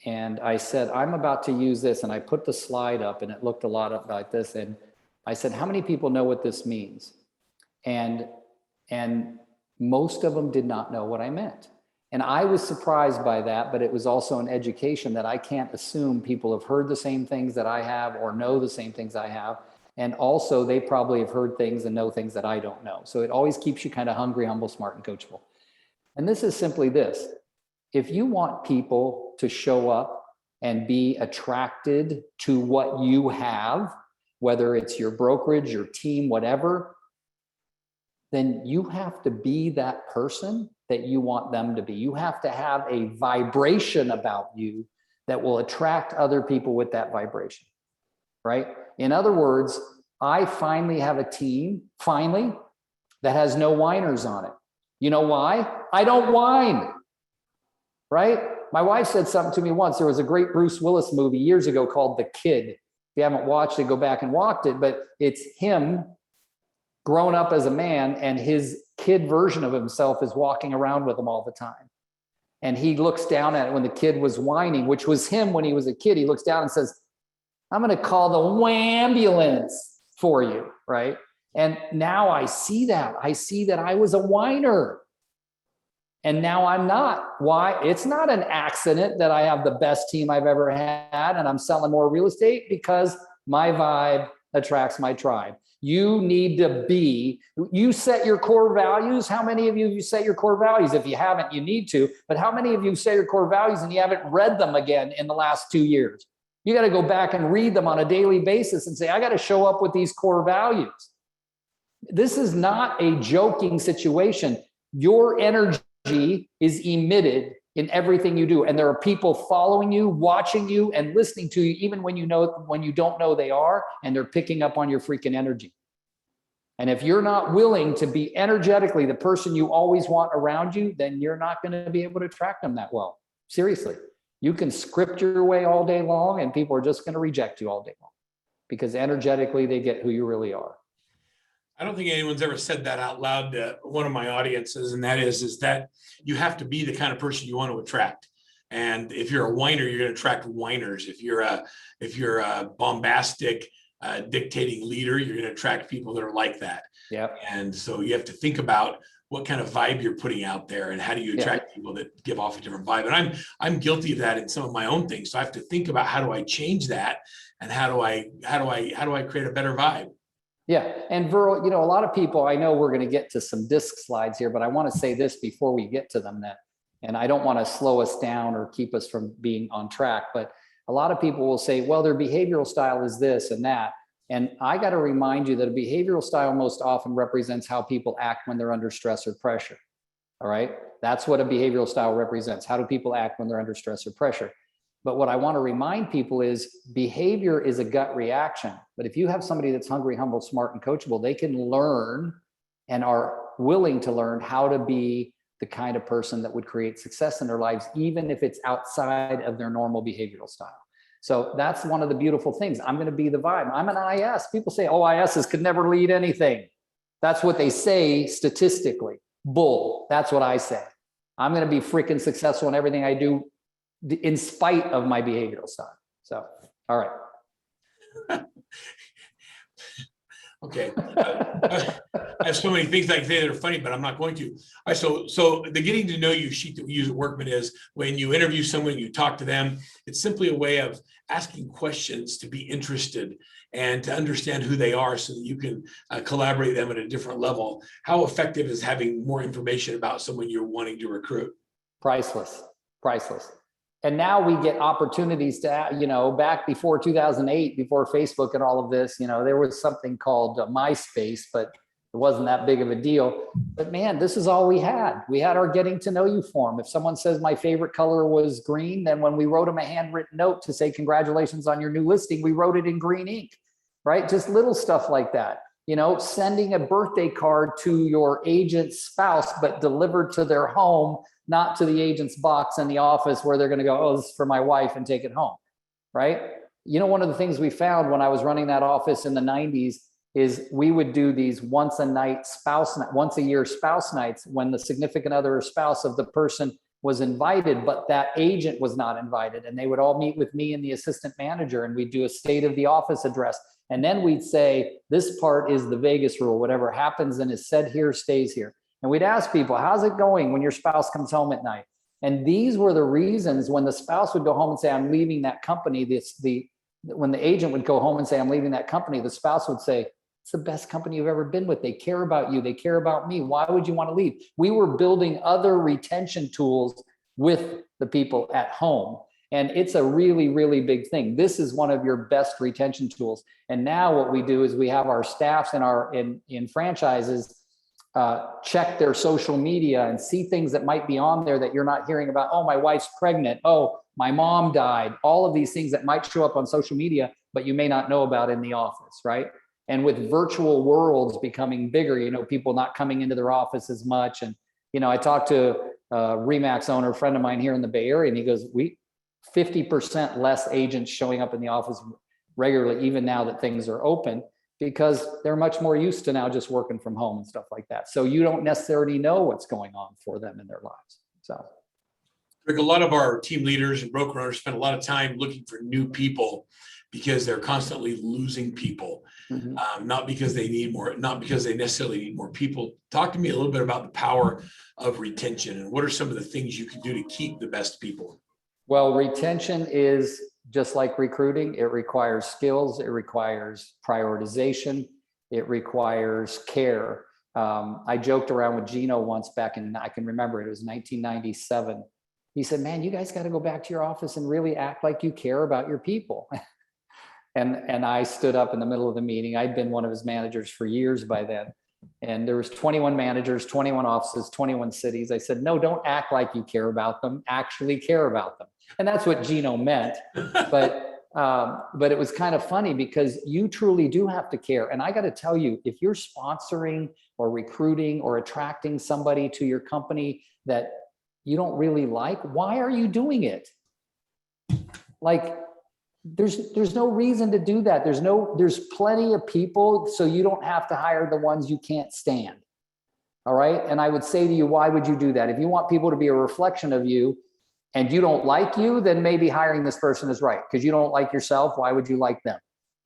[SPEAKER 2] And I said, I'm about to use this. And I put the slide up and it looked a lot like this. And I said, how many people know what this means? And most of them did not know what I meant. And I was surprised by that, but it was also an education that I can't assume people have heard the same things that I have or know the same things I have. And also they probably have heard things and know things that I don't know. So it always keeps you kind of hungry, humble, smart, and coachable. And this is simply this. If you want people to show up and be attracted to what you have, whether it's your brokerage, your team, whatever, then you have to be that person that you want them to be. You have to have a vibration about you that will attract other people with that vibration, right? In other words, I finally have a team, that has no whiners on it. You know why? I don't whine, right? My wife said something to me once. There was a great Bruce Willis movie years ago called The Kid. If you haven't watched it, go back and watch it, but it's him grown up as a man, and his kid version of himself is walking around with him all the time. And he looks down at it when the kid was whining, which was him when he was a kid. He looks down and says, I'm going to call the wambulance for you, right? And now I see that. I see that I was a whiner. And now I'm not. Why? It's not an accident that I have the best team I've ever had and I'm selling more real estate, because my vibe attracts my tribe. You need to you set your core values. How many of you set your core values? If you haven't, you need to. But how many of you set your core values and you haven't read them again in the last 2 years? You got to go back and read them on a daily basis and say, I got to show up with these core values. This is not a joking situation. Your energy is emitted in everything you do. And there are people following you, watching you, and listening to you, even when you don't know they are, and they're picking up on your freaking energy. And if you're not willing to be energetically the person you always want around you, then you're not going to be able to attract them that well. Seriously, you can script your way all day long and people are just going to reject you all day long because energetically they get who you really are.
[SPEAKER 1] I don't think anyone's ever said that out loud to one of my audiences, and that is that you have to be the kind of person you want to attract. And if you're a whiner, you're going to attract whiners. If you're a bombastic, dictating leader, you're going to attract people that are like that.
[SPEAKER 2] Yeah.
[SPEAKER 1] And so you have to think about what kind of vibe you're putting out there, and how do you attract people that give off a different vibe. And I'm guilty of that in some of my own things. So I have to think about how do I change that, and how do I create a better vibe.
[SPEAKER 2] Yeah. And Verl, a lot of people, I know we're going to get to some disc slides here, but I want to say this before we get to them, and I don't want to slow us down or keep us from being on track, but a lot of people will say, well, their behavioral style is this and that. And I got to remind you that a behavioral style most often represents how people act when they're under stress or pressure. All right. That's what a behavioral style represents. How do people act when they're under stress or pressure? But what I want to remind people is behavior is a gut reaction. But if you have somebody that's hungry, humble, smart, and coachable, they can learn and are willing to learn how to be the kind of person that would create success in their lives, even if it's outside of their normal behavioral style. So that's one of the beautiful things. I'm going to be the vibe. I'm an IS. People say, oh, ISs could never lead anything. That's what they say statistically. Bull. That's what I say. I'm going to be freaking successful in everything I do in spite of my behavioral style. So, all right.
[SPEAKER 1] Okay. I have so many things I can say that are funny, but I'm not going to. So the getting to know you sheet that we use at Workman is when you interview someone, you talk to them, it's simply a way of asking questions to be interested and to understand who they are so that you can collaborate them at a different level. How effective is having more information about someone you're wanting to recruit?
[SPEAKER 2] Priceless, priceless. And now we get opportunities to, back before 2008, before Facebook and all of this, there was something called MySpace, but it wasn't that big of a deal. But man, this is all we had. We had our getting to know you form. If someone says my favorite color was green, then when we wrote them a handwritten note to say, congratulations on your new listing, we wrote it in green ink, right? Just little stuff like that. Sending a birthday card to your agent's spouse, but delivered to their home, not to the agent's box in the office where they're going to go, oh, this is for my wife, and take it home, right? One of the things we found when I was running that office in the 90s is we would do these once a year spouse nights when the significant other or spouse of the person was invited, but that agent was not invited. And they would all meet with me and the assistant manager, and we'd do a state of the office address. And then we'd say, this part is the Vegas rule. Whatever happens and is said here stays here. And we'd ask people, how's it going when your spouse comes home at night? And these were the reasons when the spouse would go home and say, I'm leaving that company. When the agent would go home and say, I'm leaving that company, the spouse would say, it's the best company you've ever been with. They care about you. They care about me. Why would you want to leave? We were building other retention tools with the people at home. And it's a really, really big thing. This is one of your best retention tools. And now what we do is we have our staffs in franchises check their social media and see things that might be on there that you're not hearing about. Oh, my wife's pregnant. Oh, my mom died. All of these things that might show up on social media, but you may not know about in the office, right? And with virtual worlds becoming bigger, people not coming into their office as much. And, I talked to a Remax owner, a friend of mine here in the Bay Area, and he goes, 50% less agents showing up in the office regularly, even now that things are open, because they're much more used to now just working from home and stuff like that. So you don't necessarily know what's going on for them in their lives. So,
[SPEAKER 1] Rick, a lot of our team leaders and broker owners spend a lot of time looking for new people because they're constantly losing people, not because they need more, not because they necessarily need more people. Talk to me a little bit about the power of retention and what are some of the things you can do to keep the best people?
[SPEAKER 2] Well, retention is just like recruiting. It requires skills. It requires prioritization. It requires care. I joked around with Gino once back in, I can remember it was 1997. He said, man, you guys got to go back to your office and really act like you care about your people. And I stood up in the middle of the meeting. I'd been one of his managers for years by then. And there was 21 managers, 21 offices, 21 cities. I said, no, don't act like you care about them. Actually care about them. And that's what Gino meant. But But it was kind of funny because you truly do have to care. And I got to tell you, if you're sponsoring or recruiting or attracting somebody to your company that you don't really like, why are you doing it? Like, there's no reason to do that. There's plenty of people, so you don't have to hire the ones you can't stand. All right. And I would say to you, why would you do that? If you want people to be a reflection of you and you don't like you, then maybe hiring this person is right. Because you don't like yourself, why would you like them?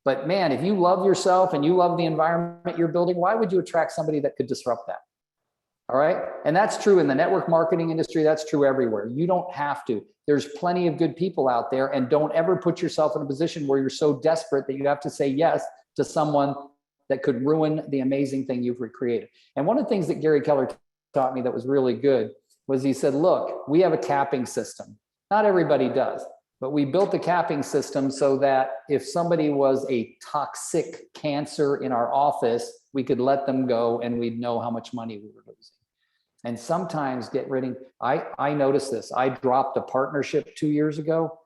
[SPEAKER 2] But man, if you love yourself and you love the environment you're building, why would you attract somebody that could disrupt that? All right. And that's true in the network marketing industry. That's true everywhere. You don't have to. There's plenty of good people out there, and don't ever put yourself in a position where you're so desperate that you have to say yes to someone that could ruin the amazing thing you've recreated. And one of the things that Gary Keller taught me that was really good was he said, look, we have a capping system. Not everybody does, but we built a capping system so that if somebody was a toxic cancer in our office, we could let them go and we'd know how much money we were losing. And sometimes I noticed this. I dropped a partnership 2 years ago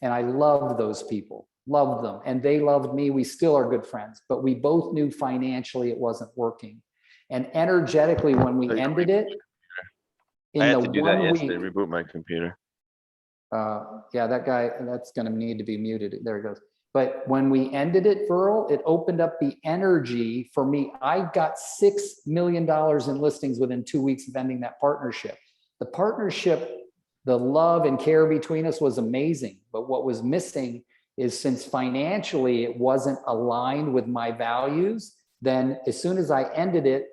[SPEAKER 2] and I loved those people, loved them. And they loved me. We still are good friends, but we both knew financially it wasn't working. And energetically, when we ended it,
[SPEAKER 4] I had to do that yesterday, reboot my computer.
[SPEAKER 2] Yeah, that guy, that's going to need to be muted. There it goes. But when we ended it, Virl, it opened up the energy for me. I got $6 million in listings within 2 weeks of ending that partnership. The partnership, the love and care between us was amazing. But what was missing is, since financially it wasn't aligned with my values, then as soon as I ended it,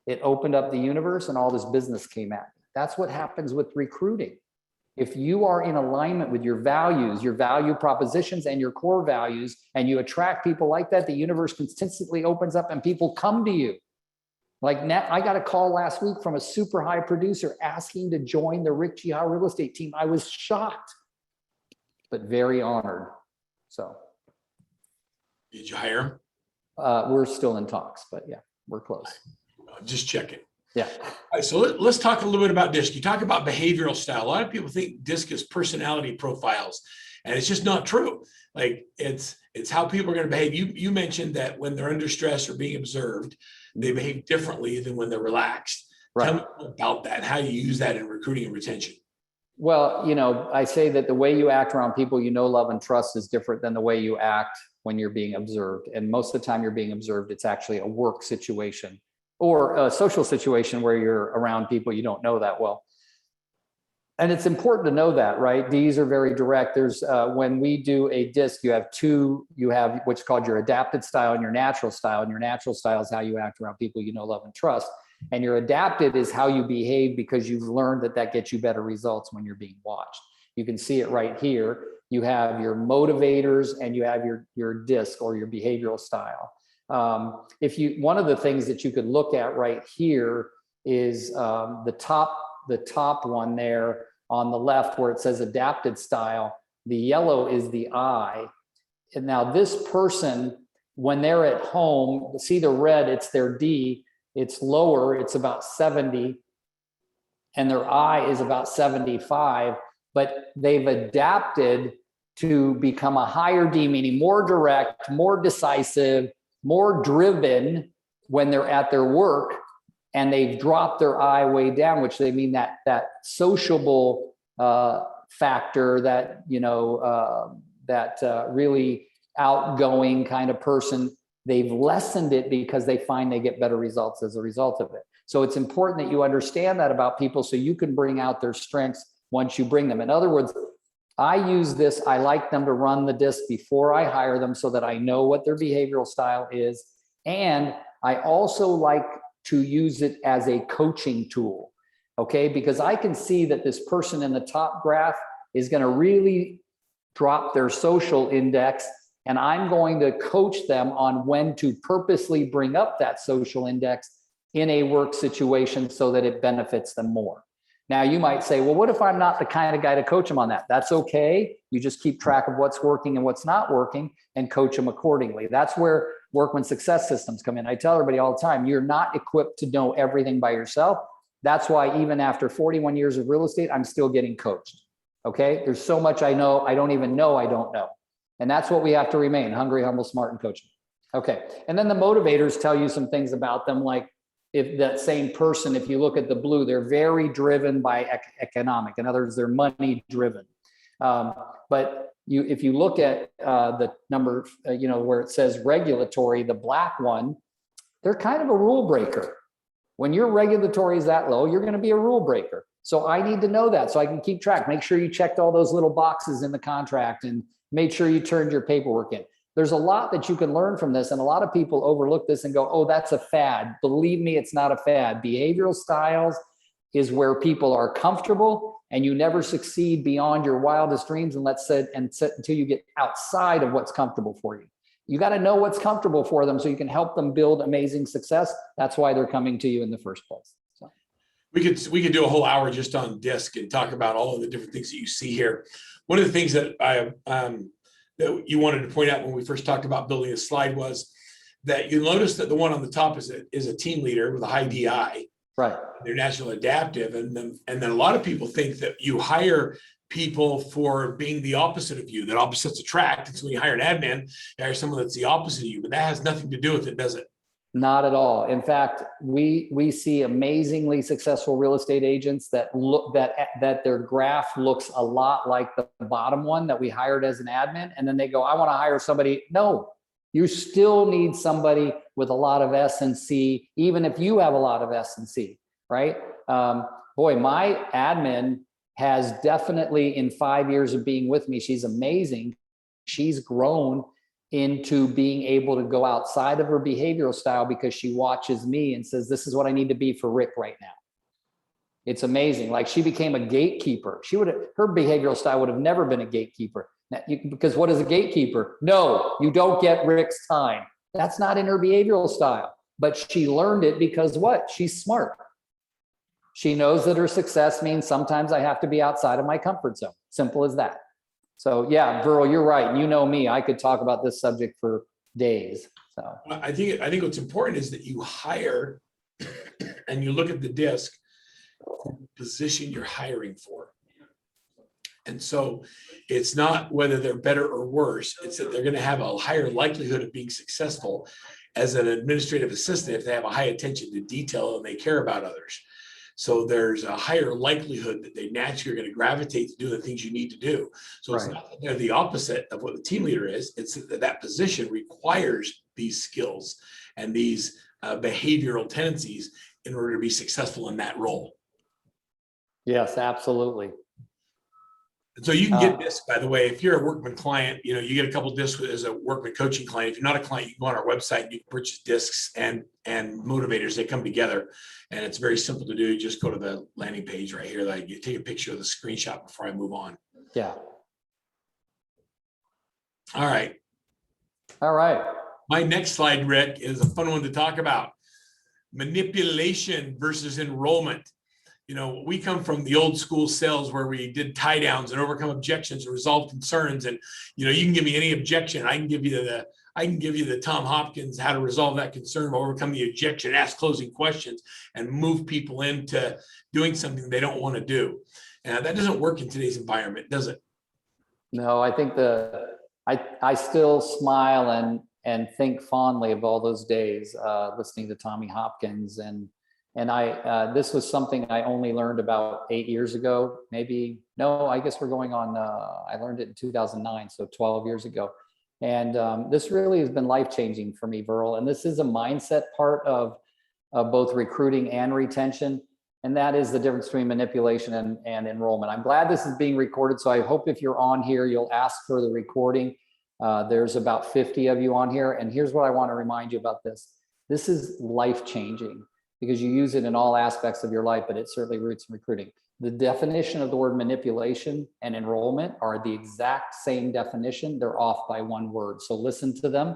[SPEAKER 2] it opened up the universe and all this business came at me. That's what happens with recruiting. If you are in alignment with your values, your value propositions and your core values, and you attract people like that, the universe consistently opens up and people come to you. Like now, I got a call last week from a super high producer asking to join the Rick Geha real estate team. I was shocked, but very honored. So.
[SPEAKER 1] Did you hire him?
[SPEAKER 2] We're still in talks, but yeah, we're close.
[SPEAKER 1] Just checking.
[SPEAKER 2] Yeah.
[SPEAKER 1] All right, so let's talk a little bit about DISC. You talk about behavioral style. A lot of people think DISC is personality profiles, and it's just not true. Like it's how people are going to behave. You mentioned that when they're under stress or being observed, they behave differently than when they're relaxed.
[SPEAKER 2] Right.
[SPEAKER 1] Tell me about that, how you use that in recruiting and retention.
[SPEAKER 2] Well, I say that the way you act around people you know, love, and trust is different than the way you act when you're being observed. And most of the time you're being observed, it's actually a work situation or a social situation where you're around people you don't know that well. And it's important to know that, right? These are very direct. There's when we do a DISC, you have what's called your adapted style and your natural style. And your natural style is how you act around people you know, love, and trust. And your adapted is how you behave because you've learned that gets you better results when you're being watched. You can see it right here. You have your motivators and you have your DISC or your behavioral style. One of the things that you could look at right here is the top one there on the left where it says adapted style. The yellow is the I. And now this person, when they're at home, see the red, it's their D. It's lower, it's about 70, and their I is about 75, but they've adapted to become a higher D, meaning more direct, more decisive, more driven when they're at their work, and they've dropped their I way down, which they mean that sociable factor, that really outgoing kind of person. They've lessened it because they find they get better results as a result of it. So it's important that you understand that about people so you can bring out their strengths once you bring them. In other words, I use this, I like them to run the DISC before I hire them so that I know what their behavioral style is. And I also like to use it as a coaching tool, okay? Because I can see that this person in the top graph is gonna really drop their social index, and I'm going to coach them on when to purposely bring up that social index in a work situation so that it benefits them more. Now, you might say, well, what if I'm not the kind of guy to coach them on that? That's okay. You just keep track of what's working and what's not working and coach them accordingly. That's where Workman success systems come in. I tell everybody all the time, you're not equipped to know everything by yourself. That's why even after 41 years of real estate, I'm still getting coached. Okay, there's so much I know, I don't even know I don't know. And that's what we have to remain: hungry, humble, smart, and coachable. Okay, and then the motivators tell you some things about them, like if that same person, if you look at the blue, they're very driven by economic. In other words, they're money driven. But if you look at the number, where it says regulatory, the black one, they're kind of a rule breaker. When your regulatory is that low, you're going to be a rule breaker. So I need to know that so I can keep track. Make sure you checked all those little boxes in the contract and made sure you turned your paperwork in. There's a lot that you can learn from this. And a lot of people overlook this and go, oh, that's a fad. Believe me, it's not a fad. Behavioral styles is where people are comfortable, and you never succeed beyond your wildest dreams until you get outside of what's comfortable for you. You got to know what's comfortable for them so you can help them build amazing success. That's why they're coming to you in the first place. So
[SPEAKER 1] we could do a whole hour just on DISC and talk about all of the different things that you see here. One of the things that that you wanted to point out when we first talked about building a slide was that you notice that the one on the top is a team leader with a high DI.
[SPEAKER 2] right.
[SPEAKER 1] They're naturally adaptive, and then a lot of people think that you hire people for being the opposite of you, that opposites attract. And so when you hire an admin, you hire someone that's the opposite of you, but that has nothing to do with it, does it?
[SPEAKER 2] Not at all. In fact, we see amazingly successful real estate agents that their graph looks a lot like the bottom one that we hired as an admin, and then they go, I want to hire somebody. No, you still need somebody with a lot of S and C, even if you have a lot of S and C, right? Boy, my admin has definitely, in 5 years of being with me, she's amazing. She's grown into being able to go outside of her behavioral style because she watches me and says, this is what I need to be for Rick right now. It's amazing. Like, she became a gatekeeper. Her behavioral style would have never been a gatekeeper. Because what is a gatekeeper? No, you don't get Rick's time. That's not in her behavioral style. But she learned it because what? She's smart. She knows that her success means sometimes I have to be outside of my comfort zone. Simple as that. So yeah, Burl, you're right. And you know me, I could talk about this subject for days. So
[SPEAKER 1] I think what's important is that you hire and you look at the DISC position you're hiring for. And so it's not whether they're better or worse, it's that they're going to have a higher likelihood of being successful as an administrative assistant if they have a high attention to detail and they care about others. So there's a higher likelihood that they naturally are going to gravitate to do the things you need to do. So it's not that they're the opposite of what the team leader is. It's that position requires these skills and these behavioral tendencies in order to be successful in that role.
[SPEAKER 2] yes, absolutely.
[SPEAKER 1] And so you can get DISC, by the way, if you're a Workman client, you get a couple DISC as a Workman coaching client. If you're not a client, you can go on our website and you can purchase DISCs and motivators. They come together, and it's very simple to do. You just go to the landing page right here. Like, you take a picture of the screenshot before I move on.
[SPEAKER 2] Yeah.
[SPEAKER 1] All right.
[SPEAKER 2] All right.
[SPEAKER 1] My next slide, Rick, is a fun one to talk about. Manipulation versus enrollment. We come from the old school sales where we did tie downs and overcome objections and resolve concerns. And, you can give me any objection. I can give you the Tom Hopkins, how to resolve that concern, overcome the objection, ask closing questions, and move people into doing something they don't want to do. And that doesn't work in today's environment, does it?
[SPEAKER 2] No, I think I still smile and think fondly of all those days, listening to Tommy Hopkins. And this was something I only learned about 8 years ago, maybe. No, I guess we're going on, I learned it in 2009, so 12 years ago. And this really has been life-changing for me, Burl. And this is a mindset part of both recruiting and retention. And that is the difference between manipulation and enrollment. I'm glad this is being recorded. So I hope if you're on here, you'll ask for the recording. There's about 50 of you on here. And here's what I want to remind you about this. This is life-changing, because you use it in all aspects of your life, but it certainly roots in recruiting. The definition of the word manipulation and enrollment are the exact same definition. They're off by one word. So listen to them.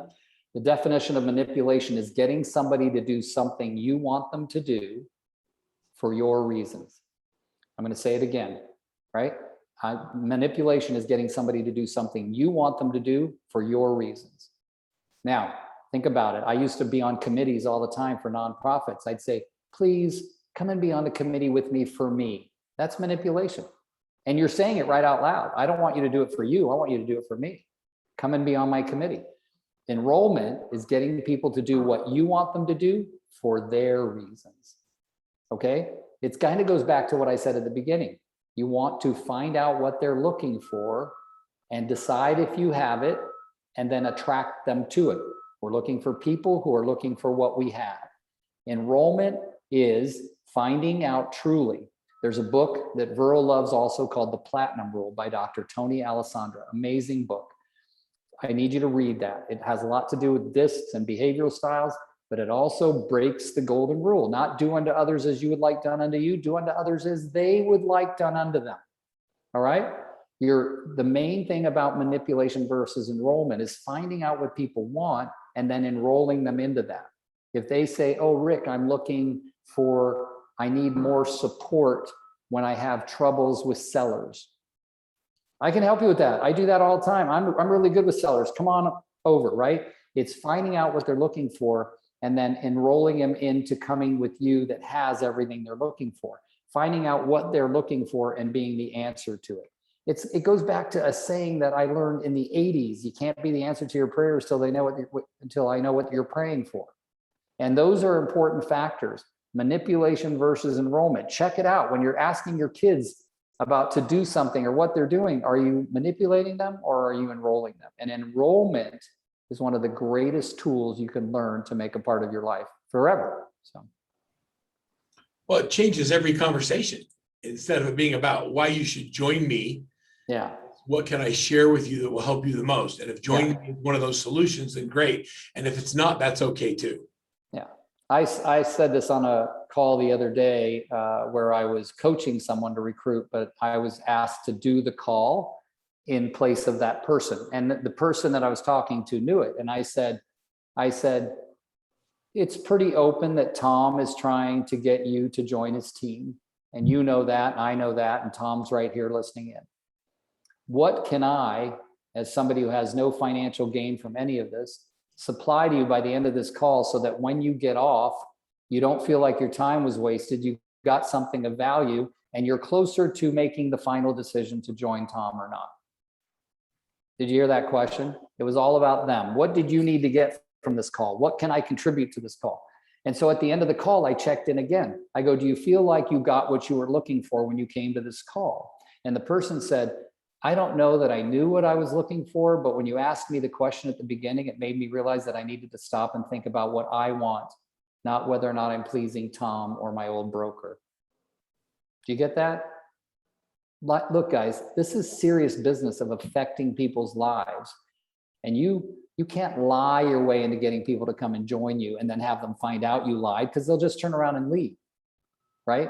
[SPEAKER 2] The definition of manipulation is getting somebody to do something you want them to do for your reasons. I'm going to say it again, right? Manipulation is getting somebody to do something you want them to do for your reasons. Now, think about it. I used to be on committees all the time for nonprofits. I'd say, please come and be on the committee with me for me. That's manipulation. And you're saying it right out loud. I don't want you to do it for you. I want you to do it for me. Come and be on my committee. Enrollment is getting people to do what you want them to do for their reasons. Okay? It kind of goes back to what I said at the beginning. You want to find out what they're looking for and decide if you have it, and then attract them to it. We're looking for people who are looking for what we have. Enrollment is finding out truly. There's a book that Virl loves also called The Platinum Rule by Dr. Tony Alessandra. Amazing book. I need you to read that. It has a lot to do with discs and behavioral styles, but it also breaks the golden rule. Not do unto others as you would like done unto you, do unto others as they would like done unto them. All right? The main thing about manipulation versus enrollment is finding out what people want and then enrolling them into that. If they say, oh, Rick, I need more support when I have troubles with sellers. I can help you with that. I do that all the time. I'm really good with sellers. Come on over, right? It's finding out what they're looking for and then enrolling them into coming with you that has everything they're looking for. Finding out what they're looking for and being the answer to it. It goes back to a saying that I learned in the 80s. You can't be the answer to your prayers until I know what you're praying for. And those are important factors. Manipulation versus enrollment. Check it out. When you're asking your kids about to do something or what they're doing, are you manipulating them or are you enrolling them? And enrollment is one of the greatest tools you can learn to make a part of your life forever. So,
[SPEAKER 1] well, it changes every conversation. Instead of it being about why you should join me,
[SPEAKER 2] yeah,
[SPEAKER 1] what can I share with you that will help you the most? And if joining me is one of those solutions, then great. And if it's not, that's okay too.
[SPEAKER 2] Yeah. I said this on a call the other day where I was coaching someone to recruit, but I was asked to do the call in place of that person. And the person that I was talking to knew it. And I said, it's pretty open that Tom is trying to get you to join his team. And you know that, and I know that, and Tom's right here listening in. What can I, as somebody who has no financial gain from any of this, supply to you by the end of this call so that when you get off, you don't feel like your time was wasted, you got something of value, and you're closer to making the final decision to join Tom or not? Did you hear that question? It was all about them. What did you need to get from this call? What can I contribute to this call? And so at the end of the call, I checked in again. I go, do you feel like you got what you were looking for when you came to this call? And the person said, I don't know that I knew what I was looking for, but when you asked me the question at the beginning, it made me realize that I needed to stop and think about what I want, not whether or not I'm pleasing Tom or my old broker. Do you get that? Look, guys, this is serious business of affecting people's lives. And you can't lie your way into getting people to come and join you and then have them find out you lied, because they'll just turn around and leave, right?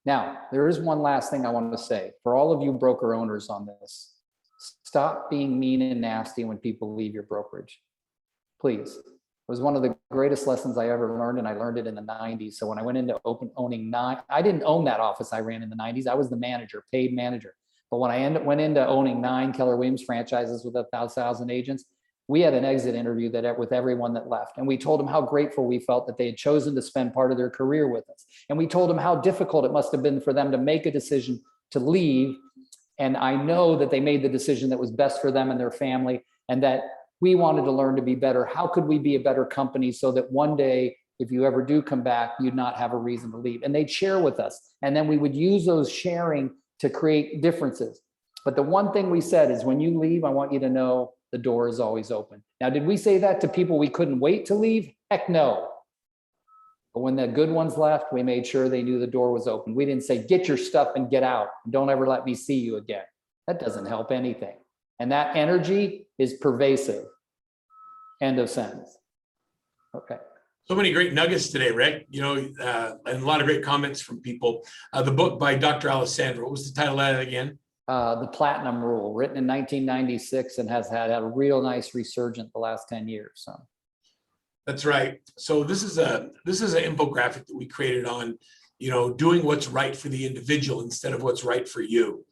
[SPEAKER 2] Now, there is one last thing I want to say. For all of you broker owners on this, stop being mean and nasty when people leave your brokerage. Please. It was one of the greatest lessons I ever learned, and I learned it in the 90s. So when I went into owning 9, I didn't own that office I ran in the 90s. I was the manager, paid manager. But when I went into owning 9 Keller Williams franchises with 1,000 agents, we had an exit interview with everyone that left. And we told them how grateful we felt that they had chosen to spend part of their career with us. And we told them how difficult it must have been for them to make a decision to leave. And I know that they made the decision that was best for them and their family, and that we wanted to learn to be better. How could we be a better company so that one day, if you ever do come back, you'd not have a reason to leave? And they'd share with us. And then we would use those sharing to create differences. But the one thing we said is, when you leave, I want you to know the door is always open. Now, did we say that to people we couldn't wait to leave? Heck no. But when the good ones left, we made sure they knew the door was open. We didn't say, get your stuff and get out. Don't ever let me see you again. That doesn't help anything. And that energy is pervasive. End of sentence. Okay.
[SPEAKER 1] So many great nuggets today, Rick, and a lot of great comments from people. The book by Dr. Alessandra, what was the title of that again?
[SPEAKER 2] The Platinum Rule, written in 1996, and has had a real nice resurgence the last 10 years. So
[SPEAKER 1] that's right. So this is an infographic that we created on, doing what's right for the individual instead of what's right for you.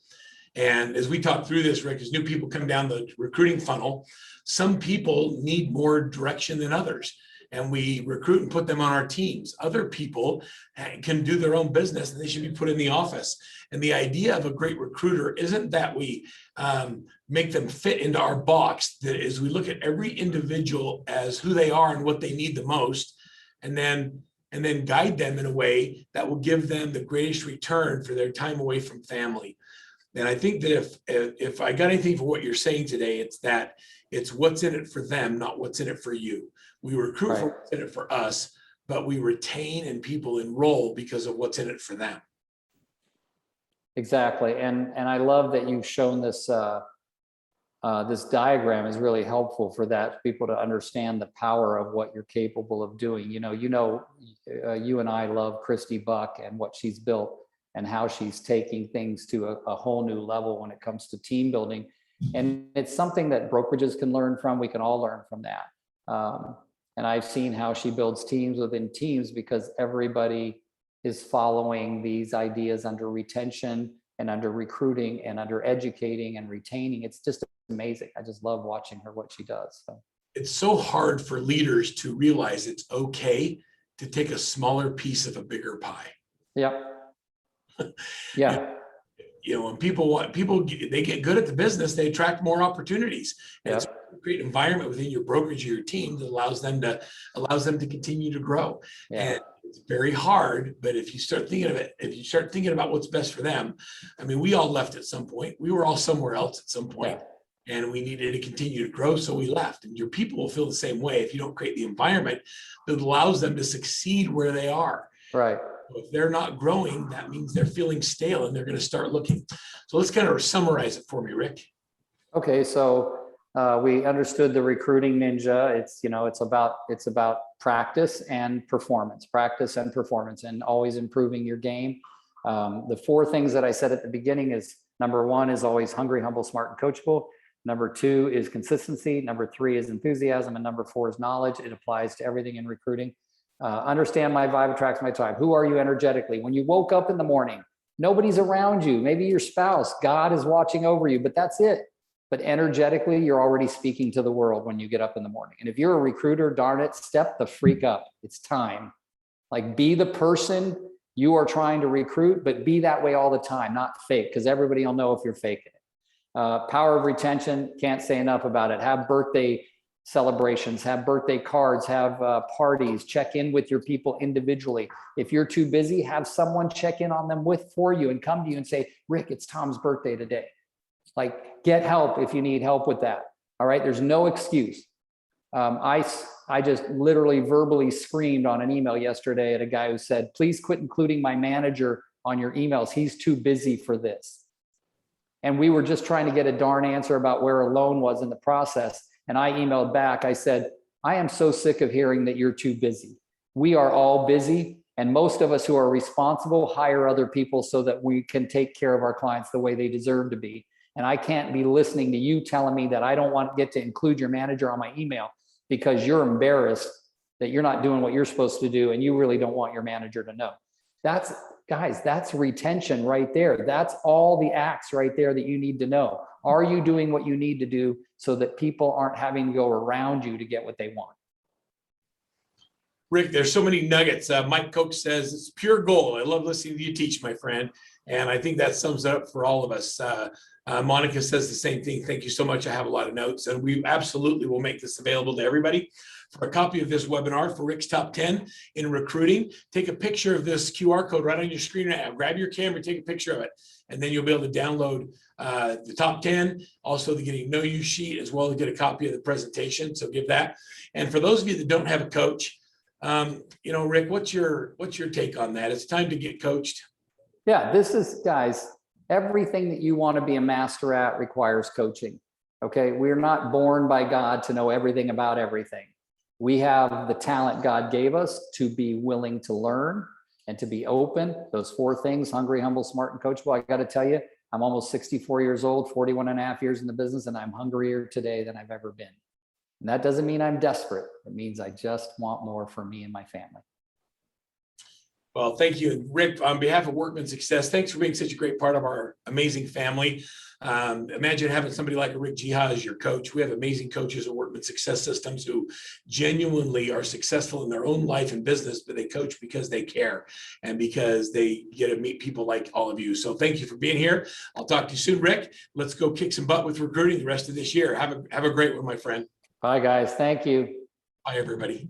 [SPEAKER 1] And as we talk through this, Rick, as new people come down the recruiting funnel, some people need more direction than others. and we recruit and put them on our teams. Other people can do their own business and they should be put in the office. And the idea of a great recruiter isn't that we make them fit into our box. That is, we look at every individual as who they are and what they need the most, and then guide them in a way that will give them the greatest return for their time away from family. And I think that if I got anything for what you're saying today, it's that it's what's in it for them, not what's in it for you. We recruit for what's in it for us, but we retain and people enroll because of what's in it for them.
[SPEAKER 2] Exactly. And I love that you've shown this, this diagram is really helpful for that, people to understand the power of what you're capable of doing. You and I love Christy Buck and what she's built and how she's taking things to a whole new level when it comes to team building. And it's something that brokerages can learn from. We can all learn from that. And I've seen how she builds teams within teams because everybody is following these ideas under retention and under recruiting and under educating and retaining. It's just amazing. I just love watching her, what she does. So. It's
[SPEAKER 1] so hard for leaders to realize it's okay to take a smaller piece of a bigger pie.
[SPEAKER 2] Yep. Yeah.
[SPEAKER 1] When they get good at the business, they attract more opportunities. And it's a great environment within your brokerage or your team that allows them to continue to grow. Yeah. And it's very hard, but if you start thinking about what's best for them, I mean, we all left at some point. We were all somewhere else at some point. Yeah. And we needed to continue to grow, so we left. And your people will feel the same way if you don't create the environment that allows them to succeed where they are.
[SPEAKER 2] Right.
[SPEAKER 1] If they're not growing, that means they're feeling stale and they're going to start looking. So let's kind of summarize it for me, Rick.
[SPEAKER 2] Okay, so we understood the recruiting ninja. It's about practice and performance, and always improving your game. The four things that I said at the beginning is number one is always hungry, humble, smart, and coachable. Number two is consistency. Number three is enthusiasm. And number four is knowledge. It applies to everything in recruiting. Understand my vibe attracts my tribe. Who are you energetically? When you woke up in the morning, nobody's around you. Maybe your spouse, God is watching over you, but that's it. But energetically, you're already speaking to the world when you get up in the morning. And if you're a recruiter, darn it, step the freak up. It's time. Like, be the person you are trying to recruit, but be that way all the time, not fake, because everybody will know if you're faking it. Power of retention, can't say enough about it. Have birthday celebrations, have birthday cards, have parties, check in with your people individually. If you're too busy, have someone check in on them for you and come to you and say, Rick, it's Tom's birthday today. Like, get help if you need help with that. All right, there's no excuse. I just literally verbally screamed on an email yesterday at a guy who said, please quit including my manager on your emails. He's too busy for this. And we were just trying to get a darn answer about where a loan was in the process. And I emailed back, I said, I am so sick of hearing that you're too busy. We are all busy. And most of us who are responsible hire other people so that we can take care of our clients the way they deserve to be. And I can't be listening to you telling me that I don't want to get to include your manager on my email because you're embarrassed that you're not doing what you're supposed to do and you really don't want your manager to know. That's retention right there. That's all the acts right there that you need to know. Are you doing what you need to do so that people aren't having to go around you to get what they want?
[SPEAKER 1] Rick, there's so many nuggets. Mike Koch says it's pure gold. I love listening to you teach, my friend. And I think that sums it up for all of us. Monica says the same thing. Thank you so much. I have a lot of notes, and we absolutely will make this available to everybody. For a copy of this webinar for Rick's Top 10 in recruiting, take a picture of this QR code right on your screen right now. Grab your camera, take a picture of it, and then you'll be able to download the top 10, also the getting to know you sheet, as well as get a copy of the presentation. So give that. And for those of you that don't have a coach, Rick, what's your take on that? It's time to get coached.
[SPEAKER 2] Yeah, this is, guys, everything that you want to be a master at requires coaching. Okay, we're not born by God to know everything about everything. We have the talent God gave us to be willing to learn and to be open. Those four things: hungry, humble, smart, and coachable. I got to tell you, I'm almost 64 years old, 41 and a half years in the business, and I'm hungrier today than I've ever been. And that doesn't mean I'm desperate. It means I just want more for me and my family.
[SPEAKER 1] Well, thank you, Rick. On behalf of Workman Success, thanks for being such a great part of our amazing family. Imagine having somebody like a Rick Geha as your coach. We have amazing coaches at Workman Success Systems who genuinely are successful in their own life and business, but they coach because they care and because they get to meet people like all of you. So thank you for being here. I'll talk to you soon, Rick. Let's go kick some butt with recruiting the rest of this year. Have a great one, my friend.
[SPEAKER 2] Bye, guys. Thank you.
[SPEAKER 1] Bye, everybody.